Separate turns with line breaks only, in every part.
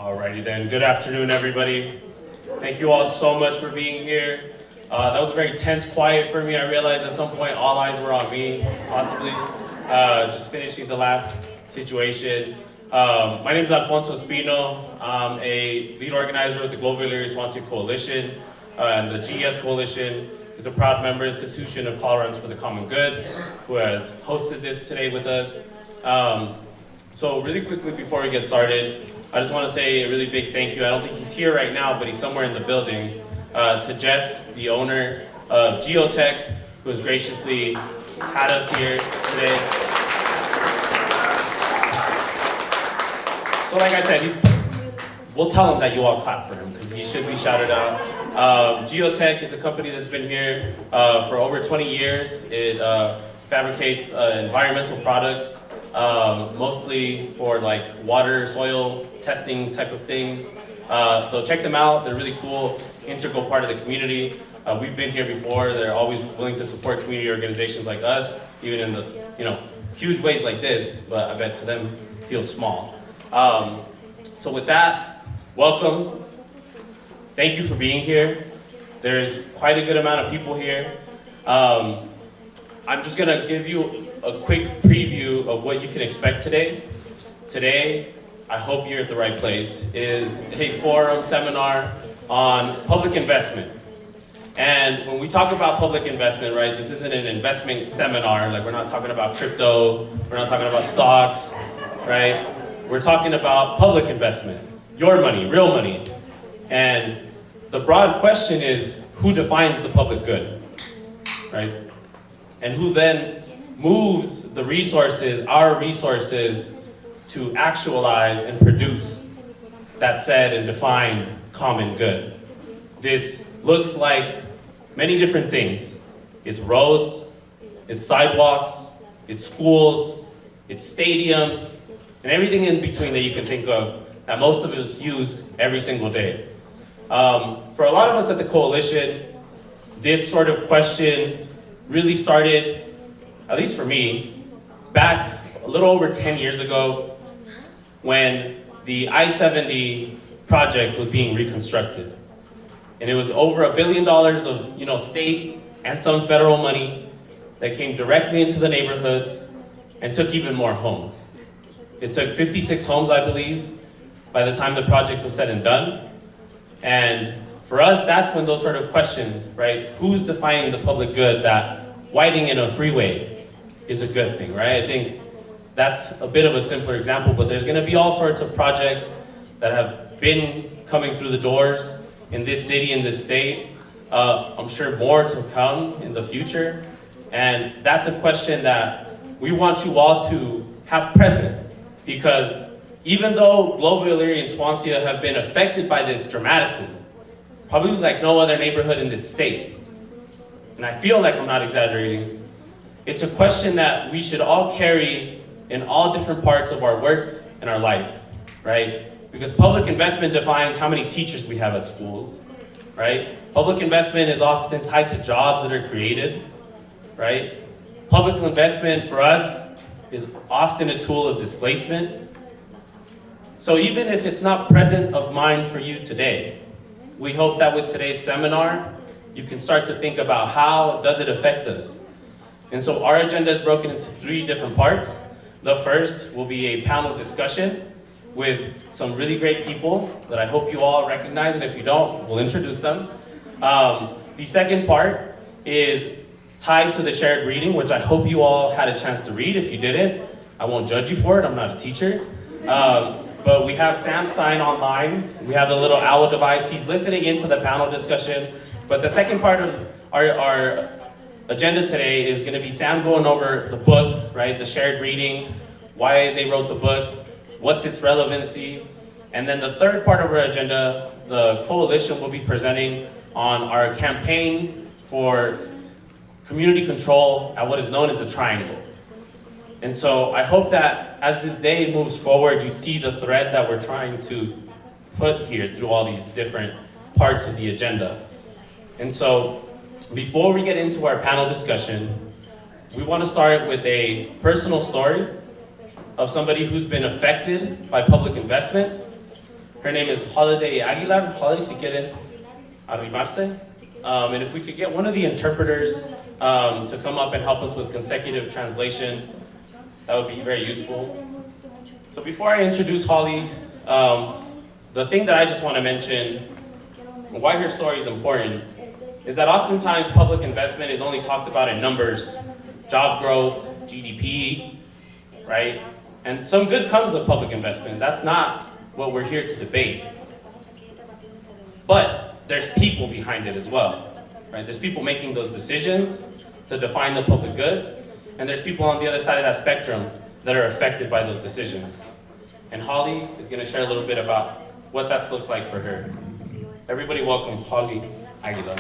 Alrighty then, good afternoon everybody. Thank you all so much for being here. That was a very tense quiet for me. I realized at some point all eyes were on me, possibly. Just finishing the last situation. My name is Alfonso Espino. I'm a lead organizer with the Global Illegal Swansea Coalition. And the GES Coalition is a proud member institution of Coloradans for the Common Good, who has hosted this today with us. So really quickly before we get started, I just want to say a really big thank you. I don't think he's here right now, but he's somewhere in the building. To Jeff, the owner of Geotech, who has graciously had us here today. So like I said, we'll tell him that you all clap for him, because he should be shouted out. Geotech is a company that's been here for over 20 years. It fabricates environmental products, mostly for like water, soil testing type of things. So check them out. They're really cool, integral part of the community. We've been here before. They're always willing to support community organizations like us, even in this, huge ways like this, but I bet to them feels small. So with that, welcome. Thank you for being here. There's quite a good amount of people here. I'm just gonna give you a quick preview of what you can expect today. Today, I hope you're at the right place, is a forum seminar on public investment. And when we talk about public investment, right, this isn't an investment seminar, like we're not talking about crypto, we're not talking about stocks, right? We're talking about public investment, your money, real money. And the broad question is, who defines the public good, right? And who then moves the resources, our resources, to actualize and produce that said and defined common good. This looks like many different things. It's roads, it's sidewalks, it's schools, it's stadiums, and everything in between that you can think of that most of us use every single day. For a lot of us at the Coalition, this sort of question really started, at least for me, back a little over 10 years ago when the I-70 project was being reconstructed. And it was over $1 billion of state and some federal money that came directly into the neighborhoods and took even more homes. It took 56 homes, I believe, by the time the project was said and done. And for us, that's when those sort of questions, right? Who's defining the public good that widening a freeway is a good thing, right? I think that's a bit of a simpler example, but there's gonna be all sorts of projects that have been coming through the doors in this city, in this state. I'm sure more to come in the future. And that's a question that we want you all to have present, because even though Global Illegal and Swansea have been affected by this dramatically, probably like no other neighborhood in this state, and I feel like I'm not exaggerating, it's a question that we should all carry in all different parts of our work and our life, right? Because public investment defines how many teachers we have at schools, right? Public investment is often tied to jobs that are created, right? Public investment for us is often a tool of displacement. So even if it's not present of mind for you today, we hope that with today's seminar, you can start to think about how does it affect us. And so our agenda is broken into 3 different parts. The first will be a panel discussion with some really great people that I hope you all recognize, and if you don't, we'll introduce them. The second part is tied to the shared reading, which I hope you all had a chance to read. If you didn't, I won't judge you for it, I'm not a teacher. But we have Sam Stein online. We have the little owl device. He's listening into the panel discussion. But the second part of our agenda today is gonna be Sam going over the book, right? The shared reading, why they wrote the book, what's its relevancy. And then the third part of our agenda, the Coalition will be presenting on our campaign for community control at what is known as the Triangle. And so I hope that as this day moves forward, you see the thread that we're trying to put here through all these different parts of the agenda. And so before we get into our panel discussion, we want to start with a personal story of somebody who's been affected by public investment, Her name is Holiday Aguilar. Holiday, si quiere arrimarse. And if we could get one of the interpreters to come up and help us with consecutive translation, that would be very useful. So before I introduce Holly, the thing that I just want to mention, why her story is important, is that oftentimes public investment is only talked about in numbers, job growth, GDP, right? And some good comes of public investment. That's not what we're here to debate. But there's people behind it as well, right? There's people making those decisions to define the public goods, and there's people on the other side of that spectrum that are affected by those decisions. And Holly is going to share a little bit about what that's looked like for her. Everybody welcome Holly Aguilar.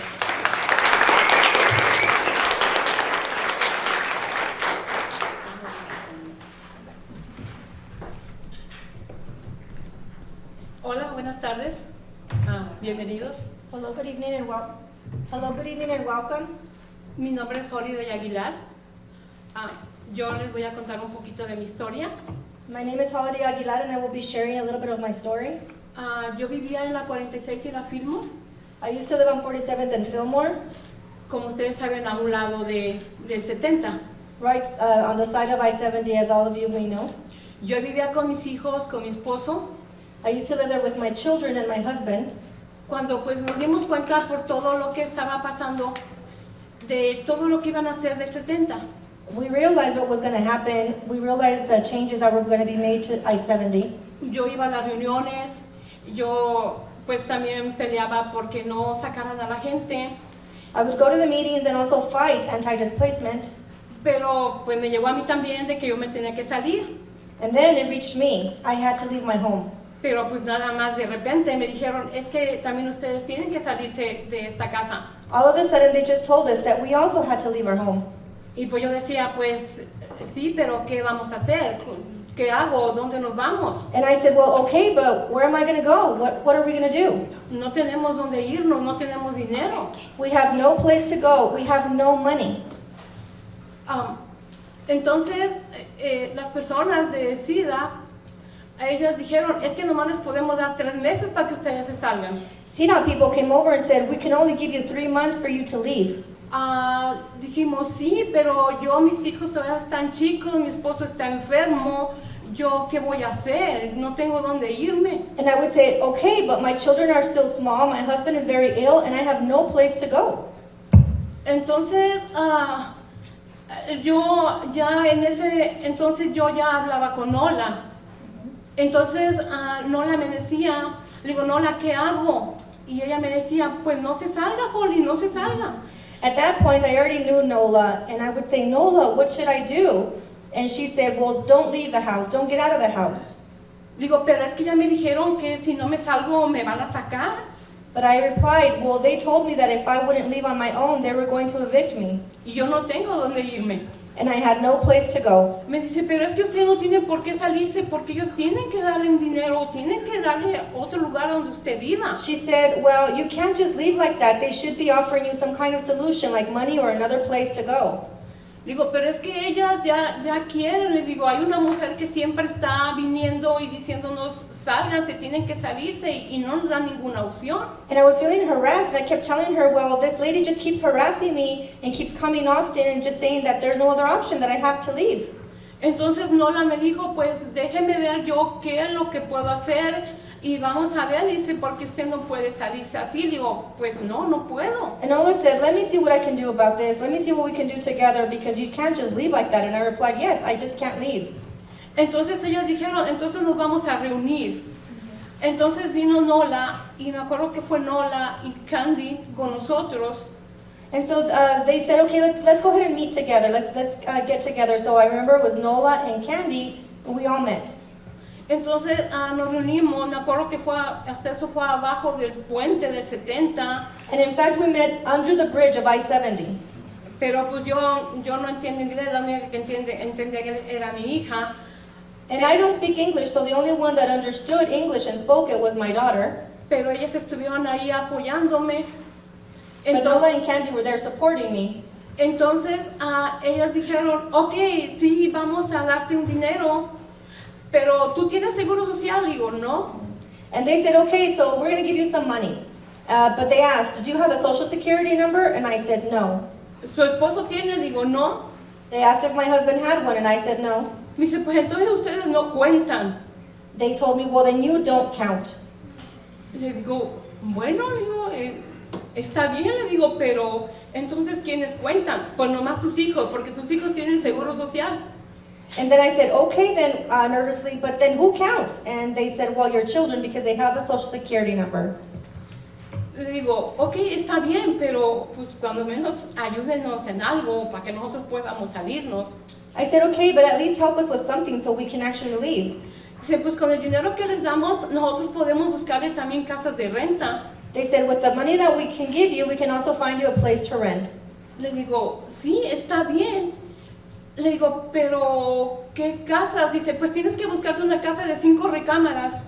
Hola, buenas tardes. Bienvenidos.
Hello, good evening and welcome.
Mi nombre es Holiday Aguilar. Yo les voy a contar un poquito de mi historia.
My name is Holiday Aguilar and I will be sharing a little bit of my story.
Yo vivía en la 46 y la Fillmore.
I used to live on 47th and Fillmore,
Como ustedes saben, a un lado del 70.
right on the side of I-70, as all of you may know.
Yo vivía con mis hijos, con mi esposo.
I used to live there with my children and my husband.
Cuando pues nos dimos cuenta por todo lo que estaba pasando, de todo lo que iban a hacer del 70.
We realized what was going to happen. We realized the changes that were going to be made to I-70.
Yo iba a las reuniones, yo pues también peleaba porque no sacaran a la gente,
I would go to the meetings and also fight anti-displacement.
pero pues me llegó a mí también de que yo me tenía que salir.
And then it reached me. I had to leave my home.
Pero pues nada más de repente me dijeron, es que también ustedes tienen que salirse de esta casa.
All of a sudden, they just told us that we also had to leave our home.
Y pues yo decía, pues sí, pero ¿qué vamos a hacer? ¿Qué hago? ¿Dónde nos vamos?
And I said, well, okay, but where am I going to go? What are we going to do?
No tenemos dónde irnos, no tenemos dinero.
We have no place to go. We have no money.
Entonces, las personas de SIDA, ellas dijeron, es que nomás les podemos dar 3 meses para que ustedes se salgan.
CDOT people came over and said, we can only give you 3 months for you to leave.
Dijimos, sí, pero mis hijos todavía están chicos, mi esposo está enfermo, ¿yo qué voy a hacer? No tengo dónde irme.
And I would say, okay, but my children are still small, my husband is very ill, and I have no place to go.
Entonces, yo ya en ese entonces yo ya hablaba con Nola. Entonces, Nola me decía, le digo, Nola, ¿qué hago? Y ella me decía, pues no se salga, Holly, no se salga.
At that point, I already knew Nola, and I would say, Nola, what should I do? And she said, well, don't leave the house, don't get out of the house.
Digo, pero es que ya me dijeron que si no me salgo me van a sacar.
But I replied, well, they told me that if I wouldn't leave on my own, they were going to evict me.
Y yo no tengo dónde irme.
And I had no place to go.
Me dice, pero es que usted no tiene por qué salirse porque ellos tienen que darle dinero, tienen que darle otro lugar donde usted viva.
She said, well, you can't just leave like that. They should be offering you some kind of solution, like money or another place to go.
Digo, pero es que ellas ya quieren. Le digo, hay una mujer que siempre está viniendo y diciéndonos, salgan, se tienen que salirse y no nos dan ninguna opción.
And I was feeling harassed, and I kept telling her, well, this lady just keeps harassing me and keeps coming often and just saying that there's no other option, that I have to leave.
Entonces Nola me dijo, pues déjeme ver yo qué es lo que puedo hacer y vamos a ver. Dice, porque usted no puede salirse así. Digo, pues no puedo.
And Ola said, let me see what I can do about this. Let me see what we can do together, because you can't just leave like that. And I replied, yes, I just can't leave.
Entonces ellas dijeron, entonces nos vamos a reunir. Entonces vino Nola, y me acuerdo que fue Nola y Candy con nosotros.
And so they said, okay, let's go ahead and meet together. Let's get together. So I remember it was Nola and Candy, and we all met.
Entonces nos reunimos, me acuerdo que hasta eso fue abajo del puente del 70.
And in fact, we met under the bridge of I-70.
Pero pues yo no entiendo inglés, la única que entendía era mi hija.
And I don't speak English, so the only one that understood English and spoke it was my daughter.
Pero ellas estuvieron ahí apoyándome.
But Nola and Candy were there supporting me.
Entonces ellas dijeron, ok, sí, vamos a darte un dinero, pero ¿tú tienes seguro social? Digo, no.
And they said, okay, so we're going to give you some money. But they asked, do you have a social security number? And I said, no.
¿Su esposo tiene? Le digo, no.
They asked if my husband had one, and I said, no.
Me dice, pues entonces ustedes no cuentan.
They told me, well, then you don't count.
Le digo, bueno, le digo, está bien, le digo, pero entonces ¿quiénes cuentan? Pues nomás tus hijos, porque tus hijos tienen seguro social.
And then I said, okay, then nervously, but then who counts? And they said, well, your children, because they have the social security number.
Le digo, ok, está bien, pero pues cuando menos ayúdenos en algo para que nosotros podamos salirnos.
I said, okay, but at least help us with something so we can actually leave.
Dice, pues con el dinero que les damos, nosotros podemos buscarle también casas de renta.
They said, with the money that we can give you, we can also find you a place to rent.
Le digo, sí, está bien. Le digo, pero ¿qué casas? Dice, pues tienes que buscarte una casa de 5 recámaras.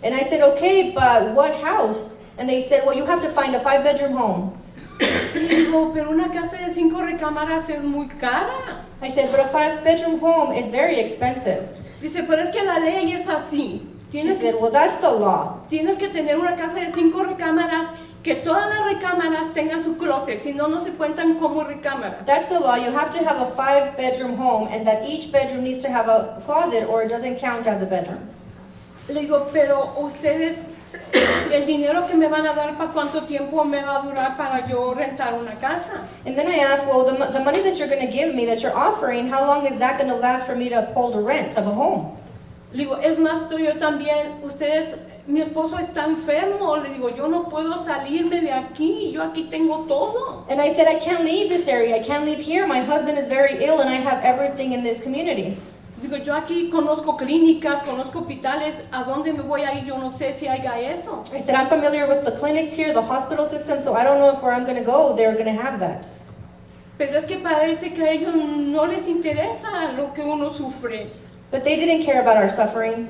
And I said, okay, but what house? And they said, well, you have to find a 5-bedroom home.
Le digo, pero una casa de 5 recámaras es muy cara.
I said, but a 5-bedroom home is very expensive.
Dice, pero es que la ley es así.
She
Tienes
said, well, that's the law.
Tienes que tener una casa de 5 recámaras, que todas las recámaras tengan su closet, si no, no se cuentan como recámaras.
That's the law. You have to have a 5-bedroom home, and that each bedroom needs to have a closet, or it doesn't count as a bedroom.
Le digo, pero ustedes, el dinero que me van a dar, ¿para cuánto tiempo me va a durar para yo rentar una casa?
And then I asked, well, the money that you're going to give me, that you're offering, how long is that going to last for me to uphold a rent of a home?
Le digo, es más, yo también, ustedes, mi esposo está enfermo, le digo, yo no puedo salirme de aquí, yo aquí tengo todo.
And I said, I can't leave this area. I can't leave here. My husband is very ill, and I have everything in this community.
Digo, yo aquí conozco clínicas, conozco hospitales, ¿a dónde me voy a ir? Yo no sé si haya eso.
I said, I'm familiar with the clinics here, the hospital system, so I don't know if where I'm going to go, they're going to have that.
Pero es que parece que a ellos no les interesa lo que uno sufre.
But they didn't care about our suffering.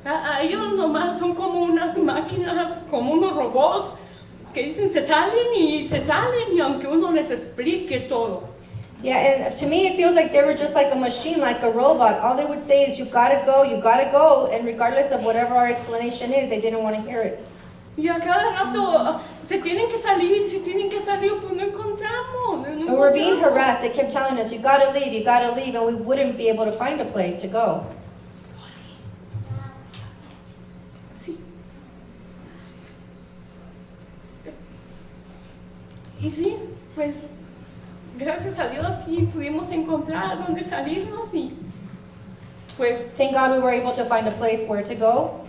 A ellos nomás son como unas máquinas, como unos robots que dicen se salen, y aunque uno les explique todo.
Yeah, and to me it feels like they were just like a machine, like a robot. All they would say is, you gotta go, and regardless of whatever our explanation is, they didn't want to hear it.
Y a cada rato se tienen que salir, pues no encontramos.
And we were being harassed. They kept telling us, you gotta leave, and we wouldn't be able to find a place to go.
Sí. Y sí, pues gracias a Dios sí pudimos encontrar dónde salirnos y pues,
Thank God we were able to find a place where to go.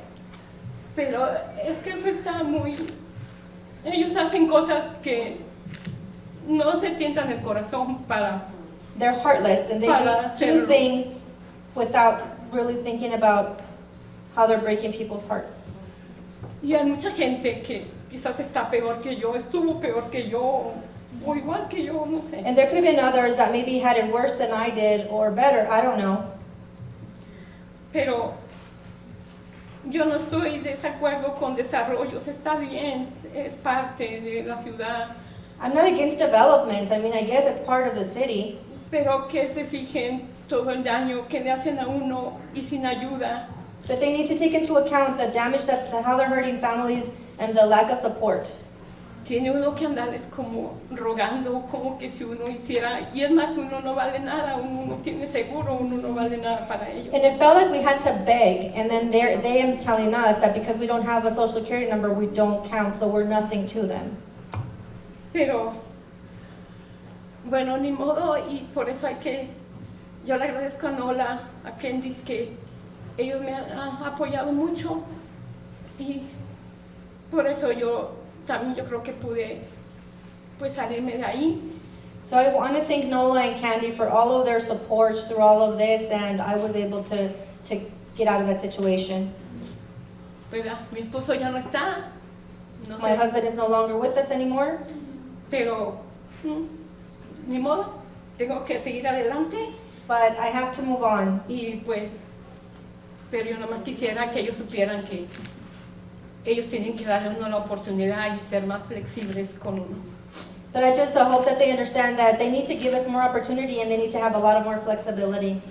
pero es que eso está muy... Ellos hacen cosas que no se tientan el corazón para...
They're heartless, and they
Para
just do
hacerlo.
things without really thinking about how they're breaking people's hearts.
Y hay mucha gente que quizás está peor que yo, estuvo peor que yo, o igual que yo, no sé.
And there could have been others that maybe had it worse than I did, or better, I don't know.
Pero yo no estoy de desacuerdo con desarrollos, está bien, es parte de la ciudad,
I'm not against developments. I mean, I guess it's part of the city.
pero que se fijen todo el daño que le hacen a uno y sin ayuda.
But they need to take into account the damage how they're hurting families and the lack of support.
Tiene uno que andarles como rogando, como que si uno hiciera, y es más, uno no vale nada, uno no tiene seguro, uno no vale nada para ellos.
And it felt like we had to beg, and then they am telling us that because we don't have a social security number, we don't count, so we're nothing to them.
Pero, bueno, ni modo, y por eso yo le agradezco a Nola, a Kendi, que ellos me han apoyado mucho, y por eso también yo creo que pude pues salirme de ahí.
So I want to thank Nola and Candy for all of their support through all of this, and I was able to get out of that situation.
¿Verdad? Mi esposo ya no está, no
My
sé,
husband is no longer with us anymore,
pero ni modo, tengo que seguir adelante,
but I have to move on.
y pues, pero yo nomás quisiera que ellos supieran que ellos tienen que darle a uno la oportunidad y ser más flexibles con uno.
But I just hope that they understand that they need to give us more opportunity, and they need to have a lot of more flexibility.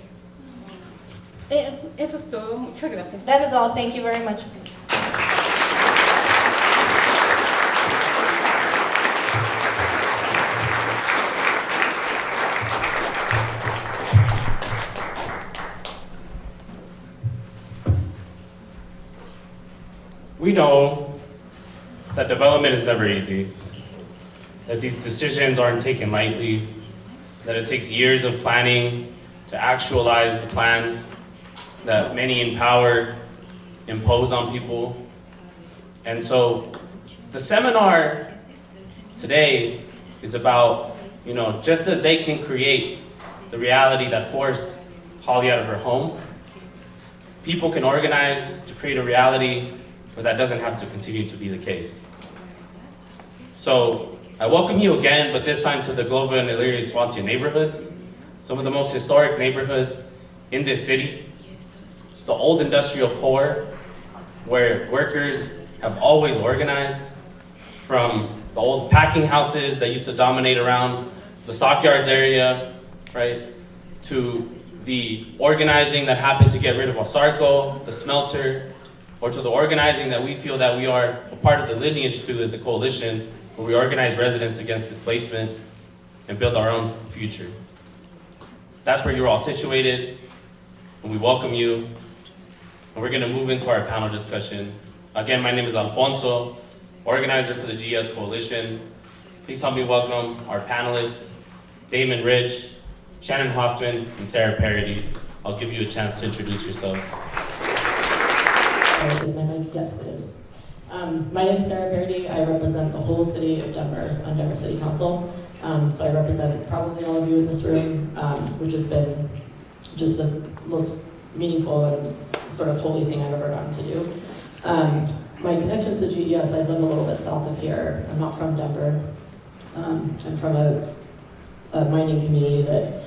Eso es todo, muchas gracias.
That is all. Thank you very much.
We know that development is never easy, that these decisions aren't taken lightly, that it takes years of planning to actualize the plans that many in power impose on people. And so the seminar today is about, just as they can create the reality that forced Holly out of her home, people can organize to create a reality where that doesn't have to continue to be the case. So I welcome you again, but this time to the Glover and Elyria Swansea neighborhoods, some of the most historic neighborhoods in this city, the old industrial core, where workers have always organized, from the old packing houses that used to dominate around the stockyards area, right, to the organizing that happened to get rid of Osarco, the smelter, or to the organizing that we feel that we are a part of the lineage to as the coalition, where we organize residents against displacement and build our own future. That's where you're all situated, and we welcome you. And we're gonna move into our panel discussion. Again, my name is Alfonso, organizer for the GES Coalition. Please help me welcome our panelists, Damon Rich, Shannon Hoffman, and Sarah Parody. I'll give you a chance to introduce yourselves.
Is my mic? Yes, it is. My name is Sarah Parody. I represent the whole city of Denver on Denver City Council. So I represent probably all of you in this room, which has been just the most meaningful and sort of holy thing I've ever gotten to do. My connections to GES, I live a little bit south of here. I'm not from Denver. I'm from a mining community that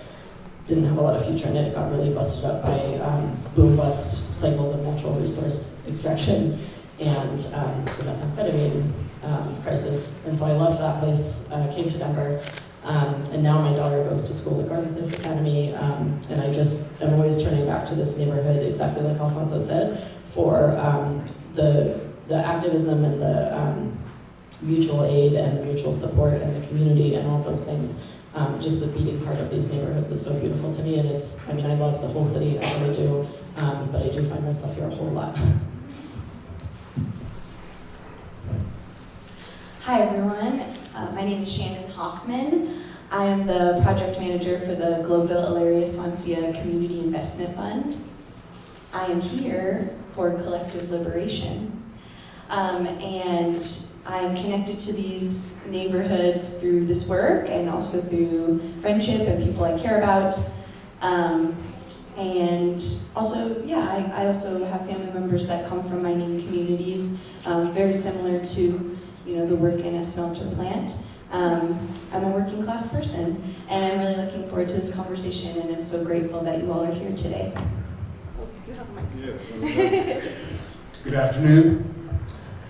didn't have a lot of future in it. It got really busted up by boom-bust cycles of natural resource extraction and the methamphetamine crisis. And so I left that place, came to Denver, and now my daughter goes to school at Garden Place Academy, and I'm always turning back to this neighborhood, exactly like Alfonso said, for the activism and the mutual aid and the mutual support and the community and all those things. Just the beating heart of these neighborhoods is so beautiful to me, and I love the whole city, I really do, but I do find myself here a whole lot.
Hi everyone, my name is Shannon Hoffman. I am the project manager for the Globeville Elyria Swansea Community Investment Fund. I am here for collective liberation, and I'm connected to these neighborhoods through this work and also through friendship and people I care about. And also, I also have family members that come from mining communities, very similar to the work in a smelter plant. I'm a working class person, and I'm really looking forward to this conversation, and I'm so grateful that you all are here today. Oh, you have mics.
Good afternoon.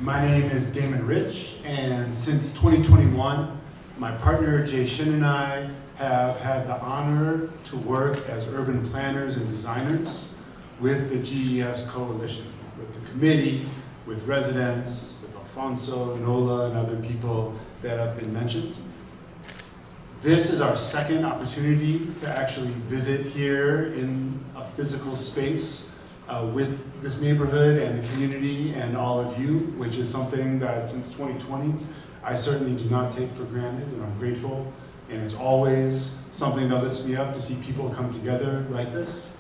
My name is Damon Rich, and since 2021, my partner Jay Shin and I have had the honor to work as urban planners and designers with the GES Coalition, with the committee, with residents, with Alfonso, Nola, and other people that have been mentioned. This is our second opportunity to actually visit here in a physical space with this neighborhood and the community and all of you, which is something that since 2020, I certainly do not take for granted, and I'm grateful. And it's always something that lifts me up to see people come together like this.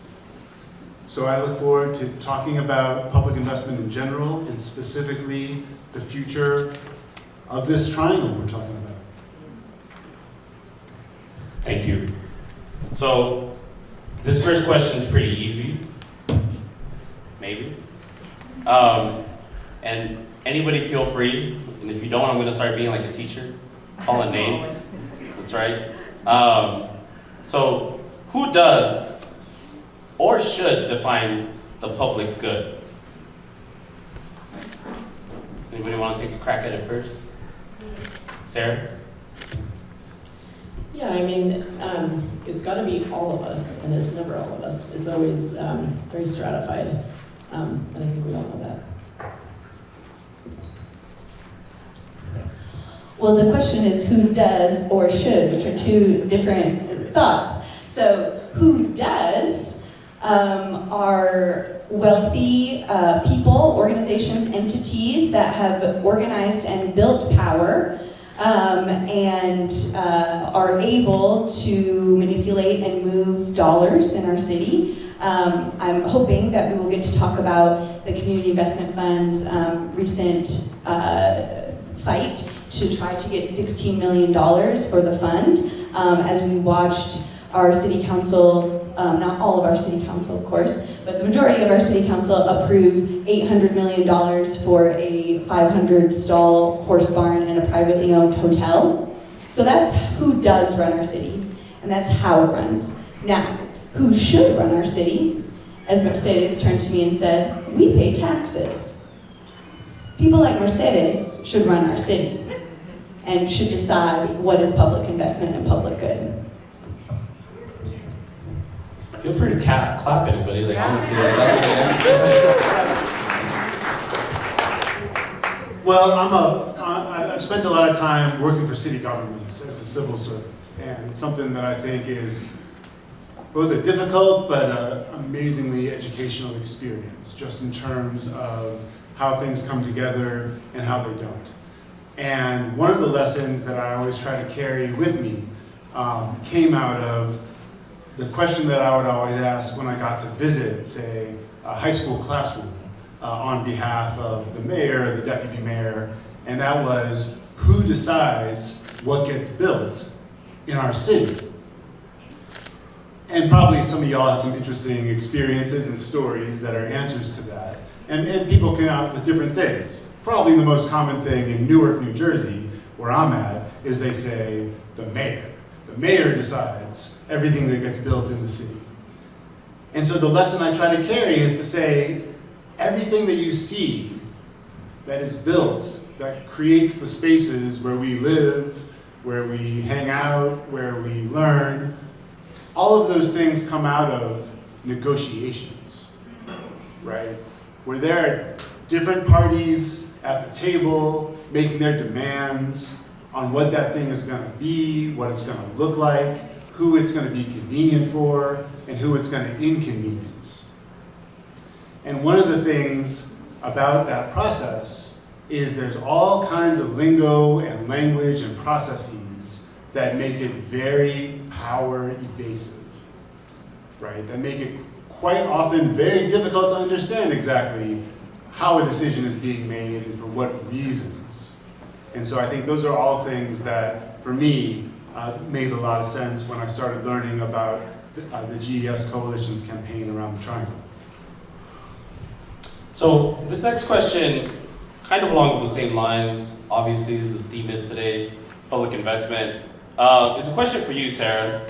So I look forward to talking about public investment in general, and specifically the future of this triangle we're talking about.
Thank you. So this first question is pretty easy, maybe. And anybody feel free, and if you don't, I'm gonna start being like a teacher, calling names. That's right. So who does or should define the public good? Anybody want to take a crack at it first? Sarah?
Yeah, it's got to be all of us, and it's never all of us. It's always very stratified, and I think we all know that.
Well, the question is who does or should, which are two different thoughts. So who does are wealthy people, organizations, entities that have organized and built power and are able to manipulate and move dollars in our city. I'm hoping that we will get to talk about the Community Investment Fund's recent fight to try to get $16 million for the fund. As we watched our city council, not all of our city council, of course, but the majority of our city council approve $800 million for a 500-stall horse barn and a privately owned hotel. So that's who does run our city, and that's how it runs. Now, who should run our city? As Mercedes turned to me and said, we pay taxes. People like Mercedes should run our city and should decide what is public investment and public good.
Feel free to clap anybody, like honestly, like, that's a good answer.
Well, I've spent a lot of time working for city governments as a civil servant, and it's something that I think is both a difficult but an amazingly educational experience, just in terms of how things come together and how they don't. And one of the lessons that I always try to carry with me came out of the question that I would always ask when I got to visit, say, a high school classroom on behalf of the mayor, the deputy mayor, and that was, who decides what gets built in our city? And probably some of y'all have some interesting experiences and stories that are answers to that. And people come out with different things. Probably the most common thing in Newark, New Jersey, where I'm at, is they say, the mayor. The mayor decides everything that gets built in the city. And so the lesson I try to carry is to say, everything that you see that is built, that creates the spaces where we live, where we hang out, where we learn, all of those things come out of negotiations, right? Where there are different parties at the table making their demands on what that thing is going to be, what it's going to look like, who it's going to be convenient for, and who it's going to inconvenience. And one of the things about that process is there's all kinds of lingo and language and processes that make it very power evasive, right? That make it quite often very difficult to understand exactly how a decision is being made and for what reasons. And so I think those are all things that, for me, made a lot of sense when I started learning about the GES Coalition's campaign around the Triangle.
So this next question, kind of along the same lines, obviously this is the theme is today, public investment. It's a question for you, Sarah.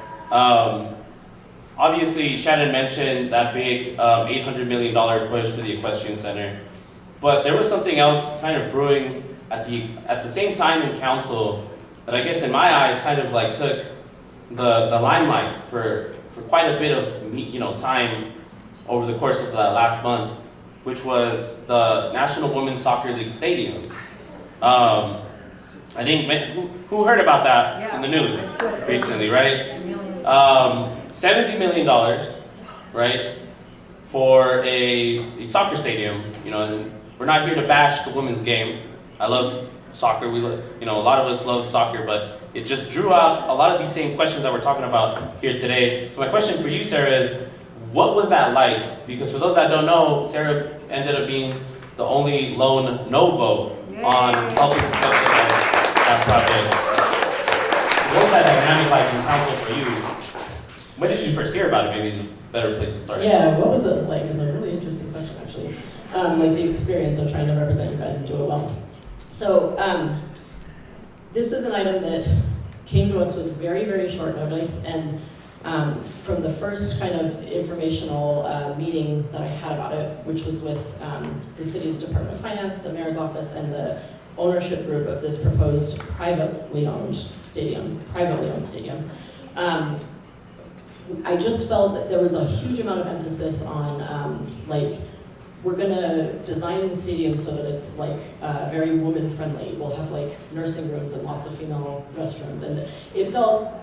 Obviously, Shannon mentioned that big $800 million push for the Equestrian Center, but there was something else kind of brewing at the same time in council that I guess in my eyes kind of like took the limelight for quite a bit of time over the course of the last month, which was the National Women's Soccer League Stadium. I think, who heard about that in the news recently, right? $70 million, right, for a soccer stadium. And we're not here to bash the women's game. I love soccer. A lot of us love soccer, but it just drew out a lot of these same questions that we're talking about here today. So my question for you, Sarah, is what was that like? Because for those that don't know, Sarah ended up being the only lone no vote on helping to subsidize that project. What was that dynamic like in council for you? When did you first hear about it? Maybe it's a better place to start.
Yeah, what was it like? It's a really interesting question, actually. Like the experience of trying to represent you guys and do it well. So this is an item that came to us with very, very short notice, and from the first kind of informational meeting that I had about it, which was with the city's Department of Finance, the mayor's office, and the ownership group of this proposed privately owned stadium. I just felt that there was a huge amount of emphasis on we're gonna design the stadium so that it's very woman friendly. We'll have nursing rooms and lots of female restrooms, and it felt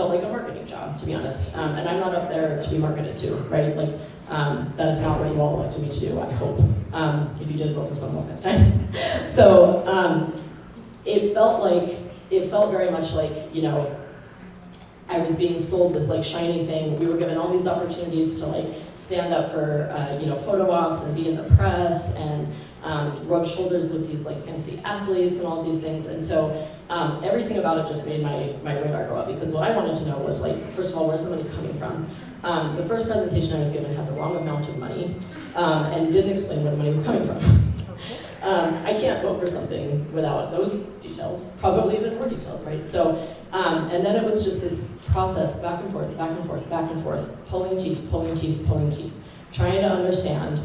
like a marketing job, to be honest. And I'm not up there to be marketed to, right? That is not what you all elected me to do, I hope. If you did, vote for someone else next time. So it felt very much like, you know, I was being sold this like shiny thing. We were given all these opportunities to like stand up for you know, photo ops and be in the press and rub shoulders with these like fancy athletes and all these things. And so everything about it just made my radar go up, because what I wanted to know was like, first of all, where's the money coming from? The first presentation I was given had the wrong amount of money and didn't explain where the money was coming from. I can't vote for something without those details, probably even more details, right? So, and then it was just this process, back and forth, back and forth, back and forth, pulling teeth, pulling teeth, pulling teeth, trying to understand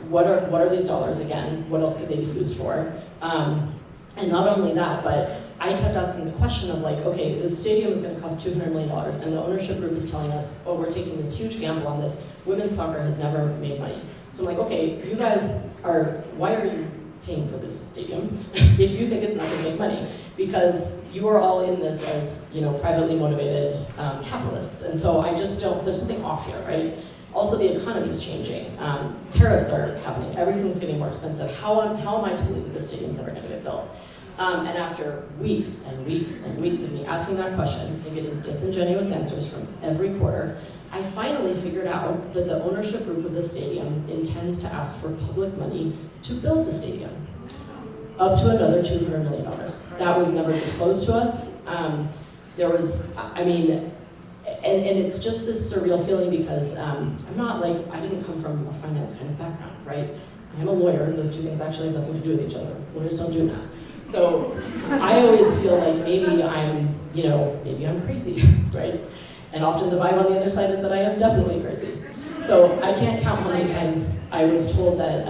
what are these dollars again, what else could they be used for? And not only that, but I kept asking the question of like, okay, the stadium is going to cost $200 million, and the ownership group is telling us, oh, we're taking this huge gamble on this. Women's soccer has never made money. So I'm like, okay, you guys why are you paying for this stadium if you think it's not going to make money? Because you are all in this as, you know, privately motivated capitalists. And so I just don't, so there's something off here, right? Also, the economy is changing. Tariffs are happening. Everything's getting more expensive. How am I to believe that this stadium's ever going to get built? And after weeks and weeks and weeks of me asking that question and getting disingenuous answers from every quarter, I finally figured out that the ownership group of the stadium intends to ask for public money to build the stadium, up to another $200 million. That was never disclosed to us. There was, I mean, and it's just this surreal feeling because I'm not like, I didn't come from a finance kind of background, right? I'm a lawyer. Those two things actually have nothing to do with each other. Lawyers don't do math. So I always feel like maybe I'm, you know, maybe I'm crazy, right? And often the vibe on the other side is that I am definitely crazy. So I can't count how many times I was told that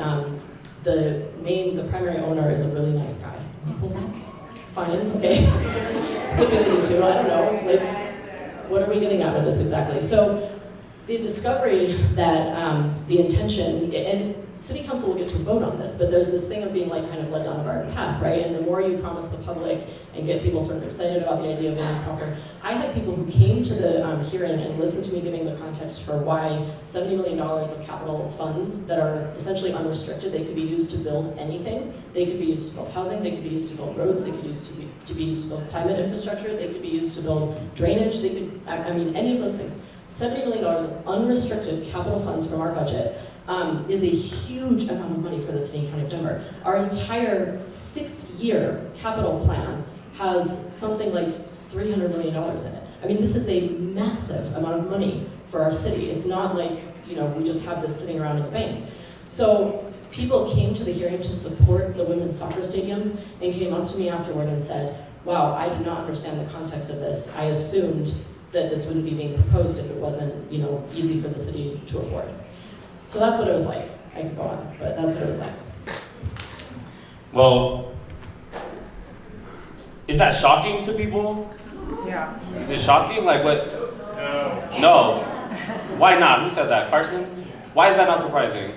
the primary owner is a really nice guy. I'm like, well, that's fine, okay. Stupidity too, I don't know. Like, what are we getting out of this exactly? So the discovery that the intention, and city council will get to vote on this, but there's this thing of being like kind of led down a garden path, right? And the more you promise the public and get people sort of excited about the idea of women's soccer, I had people who came to the hearing and listened to me giving the context for why $70 million of capital funds that are essentially unrestricted, they could be used to build anything. They could be used to build housing, they could be used to build roads, they could be used to build climate infrastructure, they could be used to build drainage, they could, I mean, any of those things. $70 million of unrestricted capital funds from our budget is a huge amount of money for the city and county of Denver. Our entire 6-year capital plan has something like $300 million in it. I mean, this is a massive amount of money for our city. It's not like, you know, we just have this sitting around in the bank. So people came to the hearing to support the women's soccer stadium and came up to me afterward and said, wow, I did not understand the context of this. I assumed that this wouldn't be being proposed if it wasn't, you know, easy for the city to afford. So that's what it was like. I could go on, but that's what it was like.
Well, is that shocking to people?
Yeah.
Is it shocking? Like what?
No.
No. Why not? Who said that? Carson? Why is that not surprising?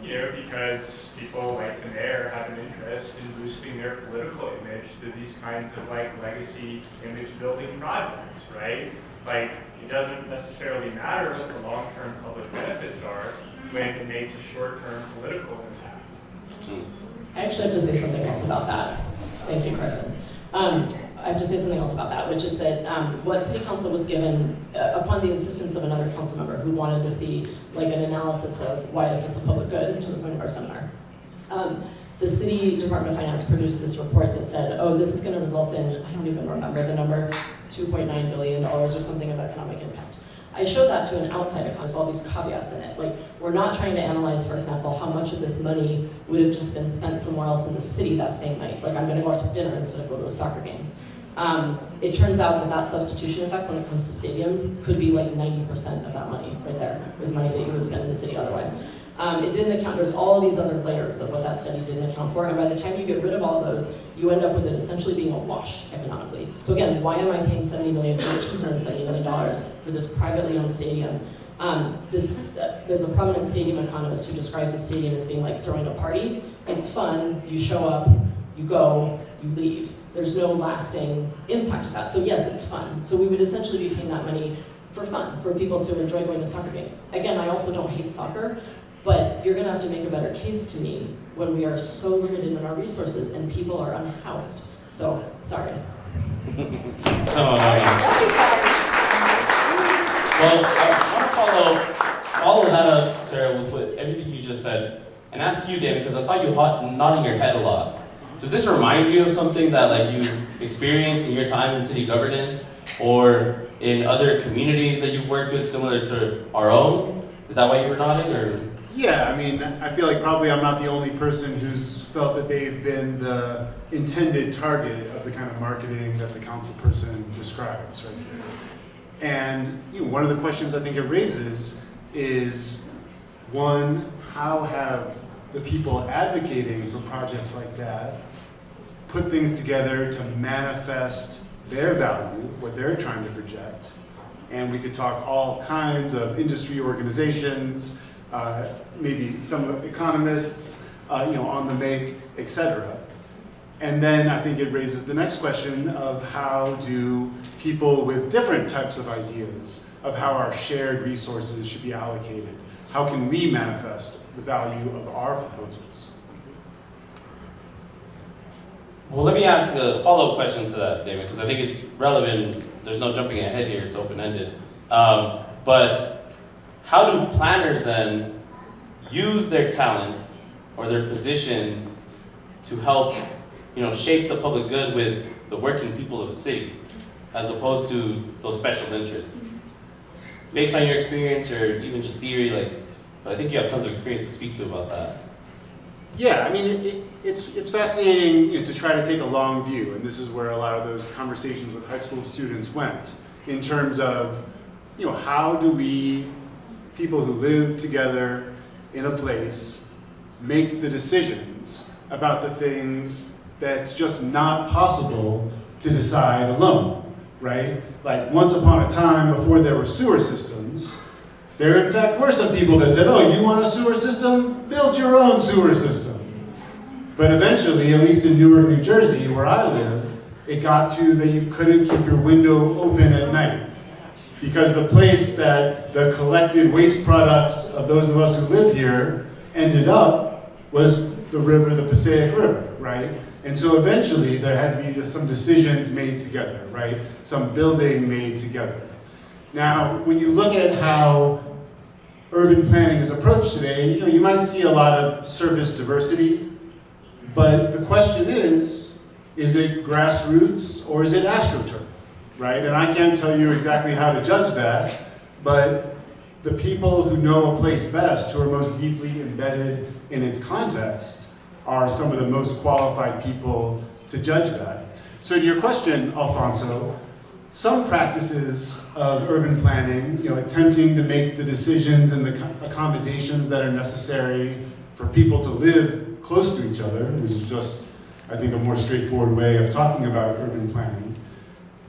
You know, because people like the mayor have an interest in boosting their political image through these kinds of like legacy image building projects, right? Like, it doesn't necessarily matter what the long-term public benefits are when it makes a short-term political impact.
I actually have to say something else about that. Thank you, Carson. I have to say something else about that, which is that what City Council was given upon the insistence of another council member who wanted to see like an analysis of why is this a public good to the point of our seminar. The City Department of Finance produced this report that said, oh, this is going to result in, I don't even remember the number, $2.9 billion or something of economic impact. I showed that to an outside account. There's all these caveats in it. Like, we're not trying to analyze, for example, how much of this money would have just been spent somewhere else in the city that same night. Like, I'm going to go out to dinner instead of go to a soccer game. It turns out that that substitution effect when it comes to stadiums could be like 90% of that money right there was money that you would spend in the city otherwise. It didn't account, there's all these other layers of what that study didn't account for, and by the time you get rid of all those, you end up with it essentially being a wash economically. So again, why am I paying $70 million for $270 million for this privately owned stadium? There's a prominent stadium economist who describes a stadium as being like throwing a party. It's fun, you show up, you go, you leave. There's no lasting impact of that. So yes, it's fun. So we would essentially be paying that money for fun, for people to enjoy going to soccer games. Again, I also don't hate soccer, but you're gonna have to make a better case to me when we are so limited in our resources and people are unhoused. So, sorry.
Well, I want to follow that up, Sarah, with everything you just said, and ask you, David, because I saw you nodding your head a lot. Does this remind you of something that like you've experienced in your time in city governance, or in other communities that you've worked with similar to our own? Is that why you were nodding, or?
Yeah, I mean, I feel like probably I'm not the only person who's felt that they've been the intended target of the kind of marketing that the council person describes, right? And one of the questions I think it raises is, one, how have the people advocating for projects like that put things together to manifest their value, what they're trying to project? And we could talk all kinds of industry organizations, maybe some economists, on the make, etc. And then I think it raises the next question of how do people with different types of ideas of how our shared resources should be allocated, how can we manifest the value of our proposals?
Well, let me ask a follow-up question to that, David, because I think it's relevant. There's no jumping ahead here, it's open-ended. But how do planners then use their talents or their positions to help, shape the public good with the working people of the city, as opposed to those special interests? Based on your experience or even just theory, but I think you have tons of experience to speak to about that.
Yeah, I mean, it's fascinating to try to take a long view, and this is where a lot of those conversations with high school students went, in terms of, how do we, people who live together in a place, make the decisions about the things that's just not possible to decide alone, right? Like once upon a time, before there were sewer systems, there in fact were some people that said, oh, you want a sewer system? Build your own sewer system. But eventually, at least in Newark, New Jersey, where I live, it got to that you couldn't keep your window open at night. Because the place that the collected waste products of those of us who live here ended up was the river, the Passaic River, right? And so eventually there had to be some decisions made together, right? Some building made together. Now, when you look at how urban planning is approached today, you might see a lot of surface diversity, but the question is it grassroots or is it astroturf, right? And I can't tell you exactly how to judge that, but the people who know a place best, who are most deeply embedded in its context, are some of the most qualified people to judge that. So to your question, Alfonso, some practices of urban planning, attempting to make the decisions and the accommodations that are necessary for people to live close to each other, which is just, I think, a more straightforward way of talking about urban planning.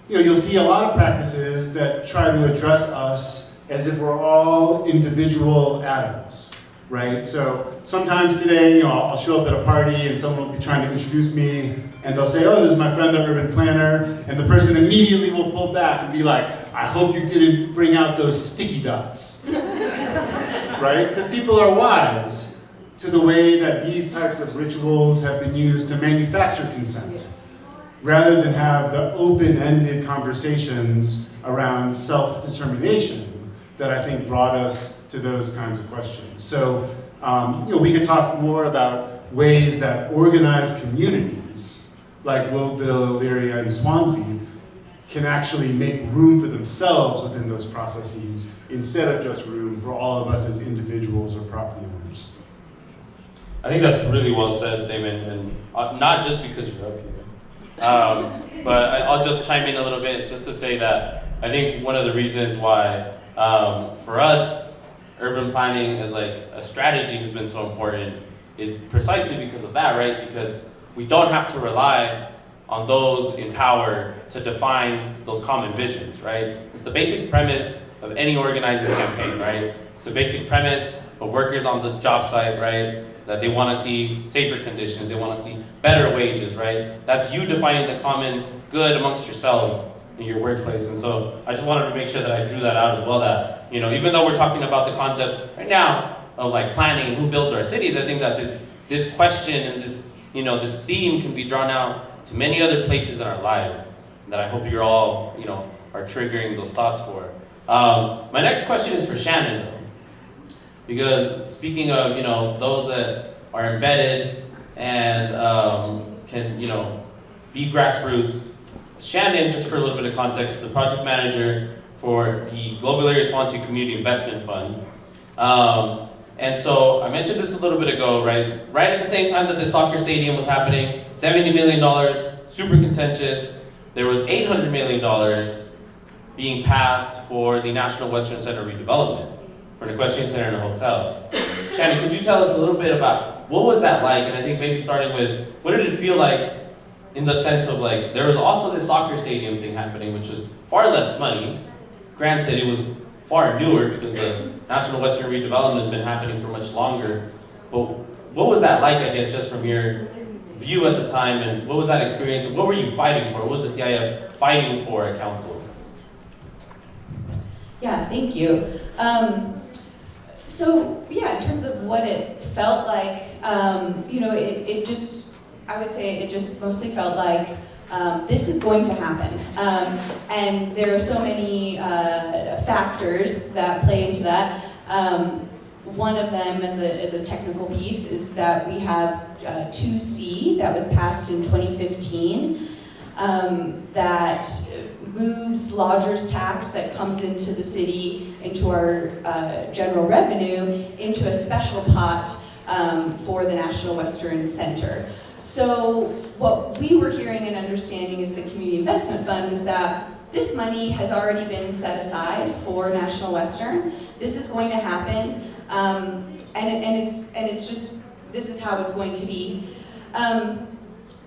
You'll see a lot of practices that try to address us as if we're all individual atoms, right? So sometimes today, I'll show up at a party and someone will be trying to introduce me and they'll say, oh, this is my friend, the urban planner, and the person immediately will pull back and be like, I hope you didn't bring out those sticky dots, right? Because people are wise to the way that these types of rituals have been used to manufacture consent, rather than have the open-ended conversations around self-determination that I think brought us to those kinds of questions. So, we could talk more about ways that organized communities, like Willville, Elyria, and Swansea, can actually make room for themselves within those processes, instead of just room for all of us as individuals or property owners.
I think that's really well said, Damon, and not just because you're up here. But I'll just chime in a little bit just to say that I think one of the reasons why, for us, urban planning as a strategy has been so important is precisely because of that, right? Because we don't have to rely on those in power to define those common visions, right? It's the basic premise of any organizing campaign, right? It's the basic premise of workers on the job site, right? That they want to see safer conditions, they want to see better wages, right? That's you defining the common good amongst yourselves. in your workplace. And so I just wanted to make sure that I drew that out as well, that, you know, even though we're talking about the concept right now of like planning and who builds our cities, I think that this question and this, you know, this theme can be drawn out to many other places in our lives that I hope you're all, you know, are triggering those thoughts for. My next question is for Shannon, though. Because speaking of, you know, those that are embedded and can, you know, be grassroots, Shannon, just for a little bit of context, is the project manager for the Global Area Swansea Community Investment Fund. And so I mentioned this a little bit ago, right? Right at the same time that the soccer stadium was happening, $70 million, super contentious. There was $800 million being passed for the National Western Center redevelopment, for an equestrian center and a hotel. Shannon, could you tell us a little bit about what was that like? And I think maybe starting with, what did it feel like in the sense of like, there was also this soccer stadium thing happening, which was far less money. Granted, it was far newer because the National Western redevelopment has been happening for much longer. But what was that like, I guess, just from your view at the time, and what was that experience? What were you fighting for? What was the CIF fighting for at council?
Yeah, thank you. So yeah, in terms of what it felt like, you know, it just, I would say it just mostly felt like this is going to happen. And there are so many factors that play into that. One of them as a technical piece is that we have 2C that was passed in 2015 that moves lodger's tax that comes into the city, into our general revenue, into a special pot for the National Western Center. So what we were hearing and understanding as the Community Investment Fund is that this money has already been set aside for National Western. This is going to happen, and it's just, this is how it's going to be.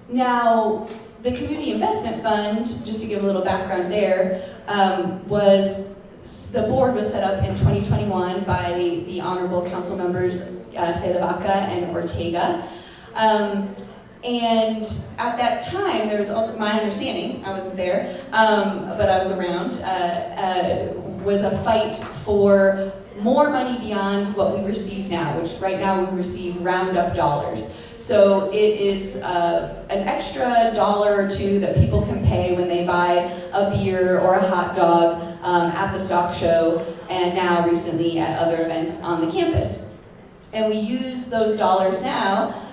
Now, the Community Investment Fund, just to give a little background there, the board was set up in 2021 by the honorable council members Cela Vaca and Ortega. And at that time, there was also, my understanding, I wasn't there, but I was around, was a fight for more money beyond what we receive now, which right now we receive round-up dollars. So it is an extra dollar or two that people can pay when they buy a beer or a hot dog at the stock show, and now recently at other events on the campus. And we use those dollars now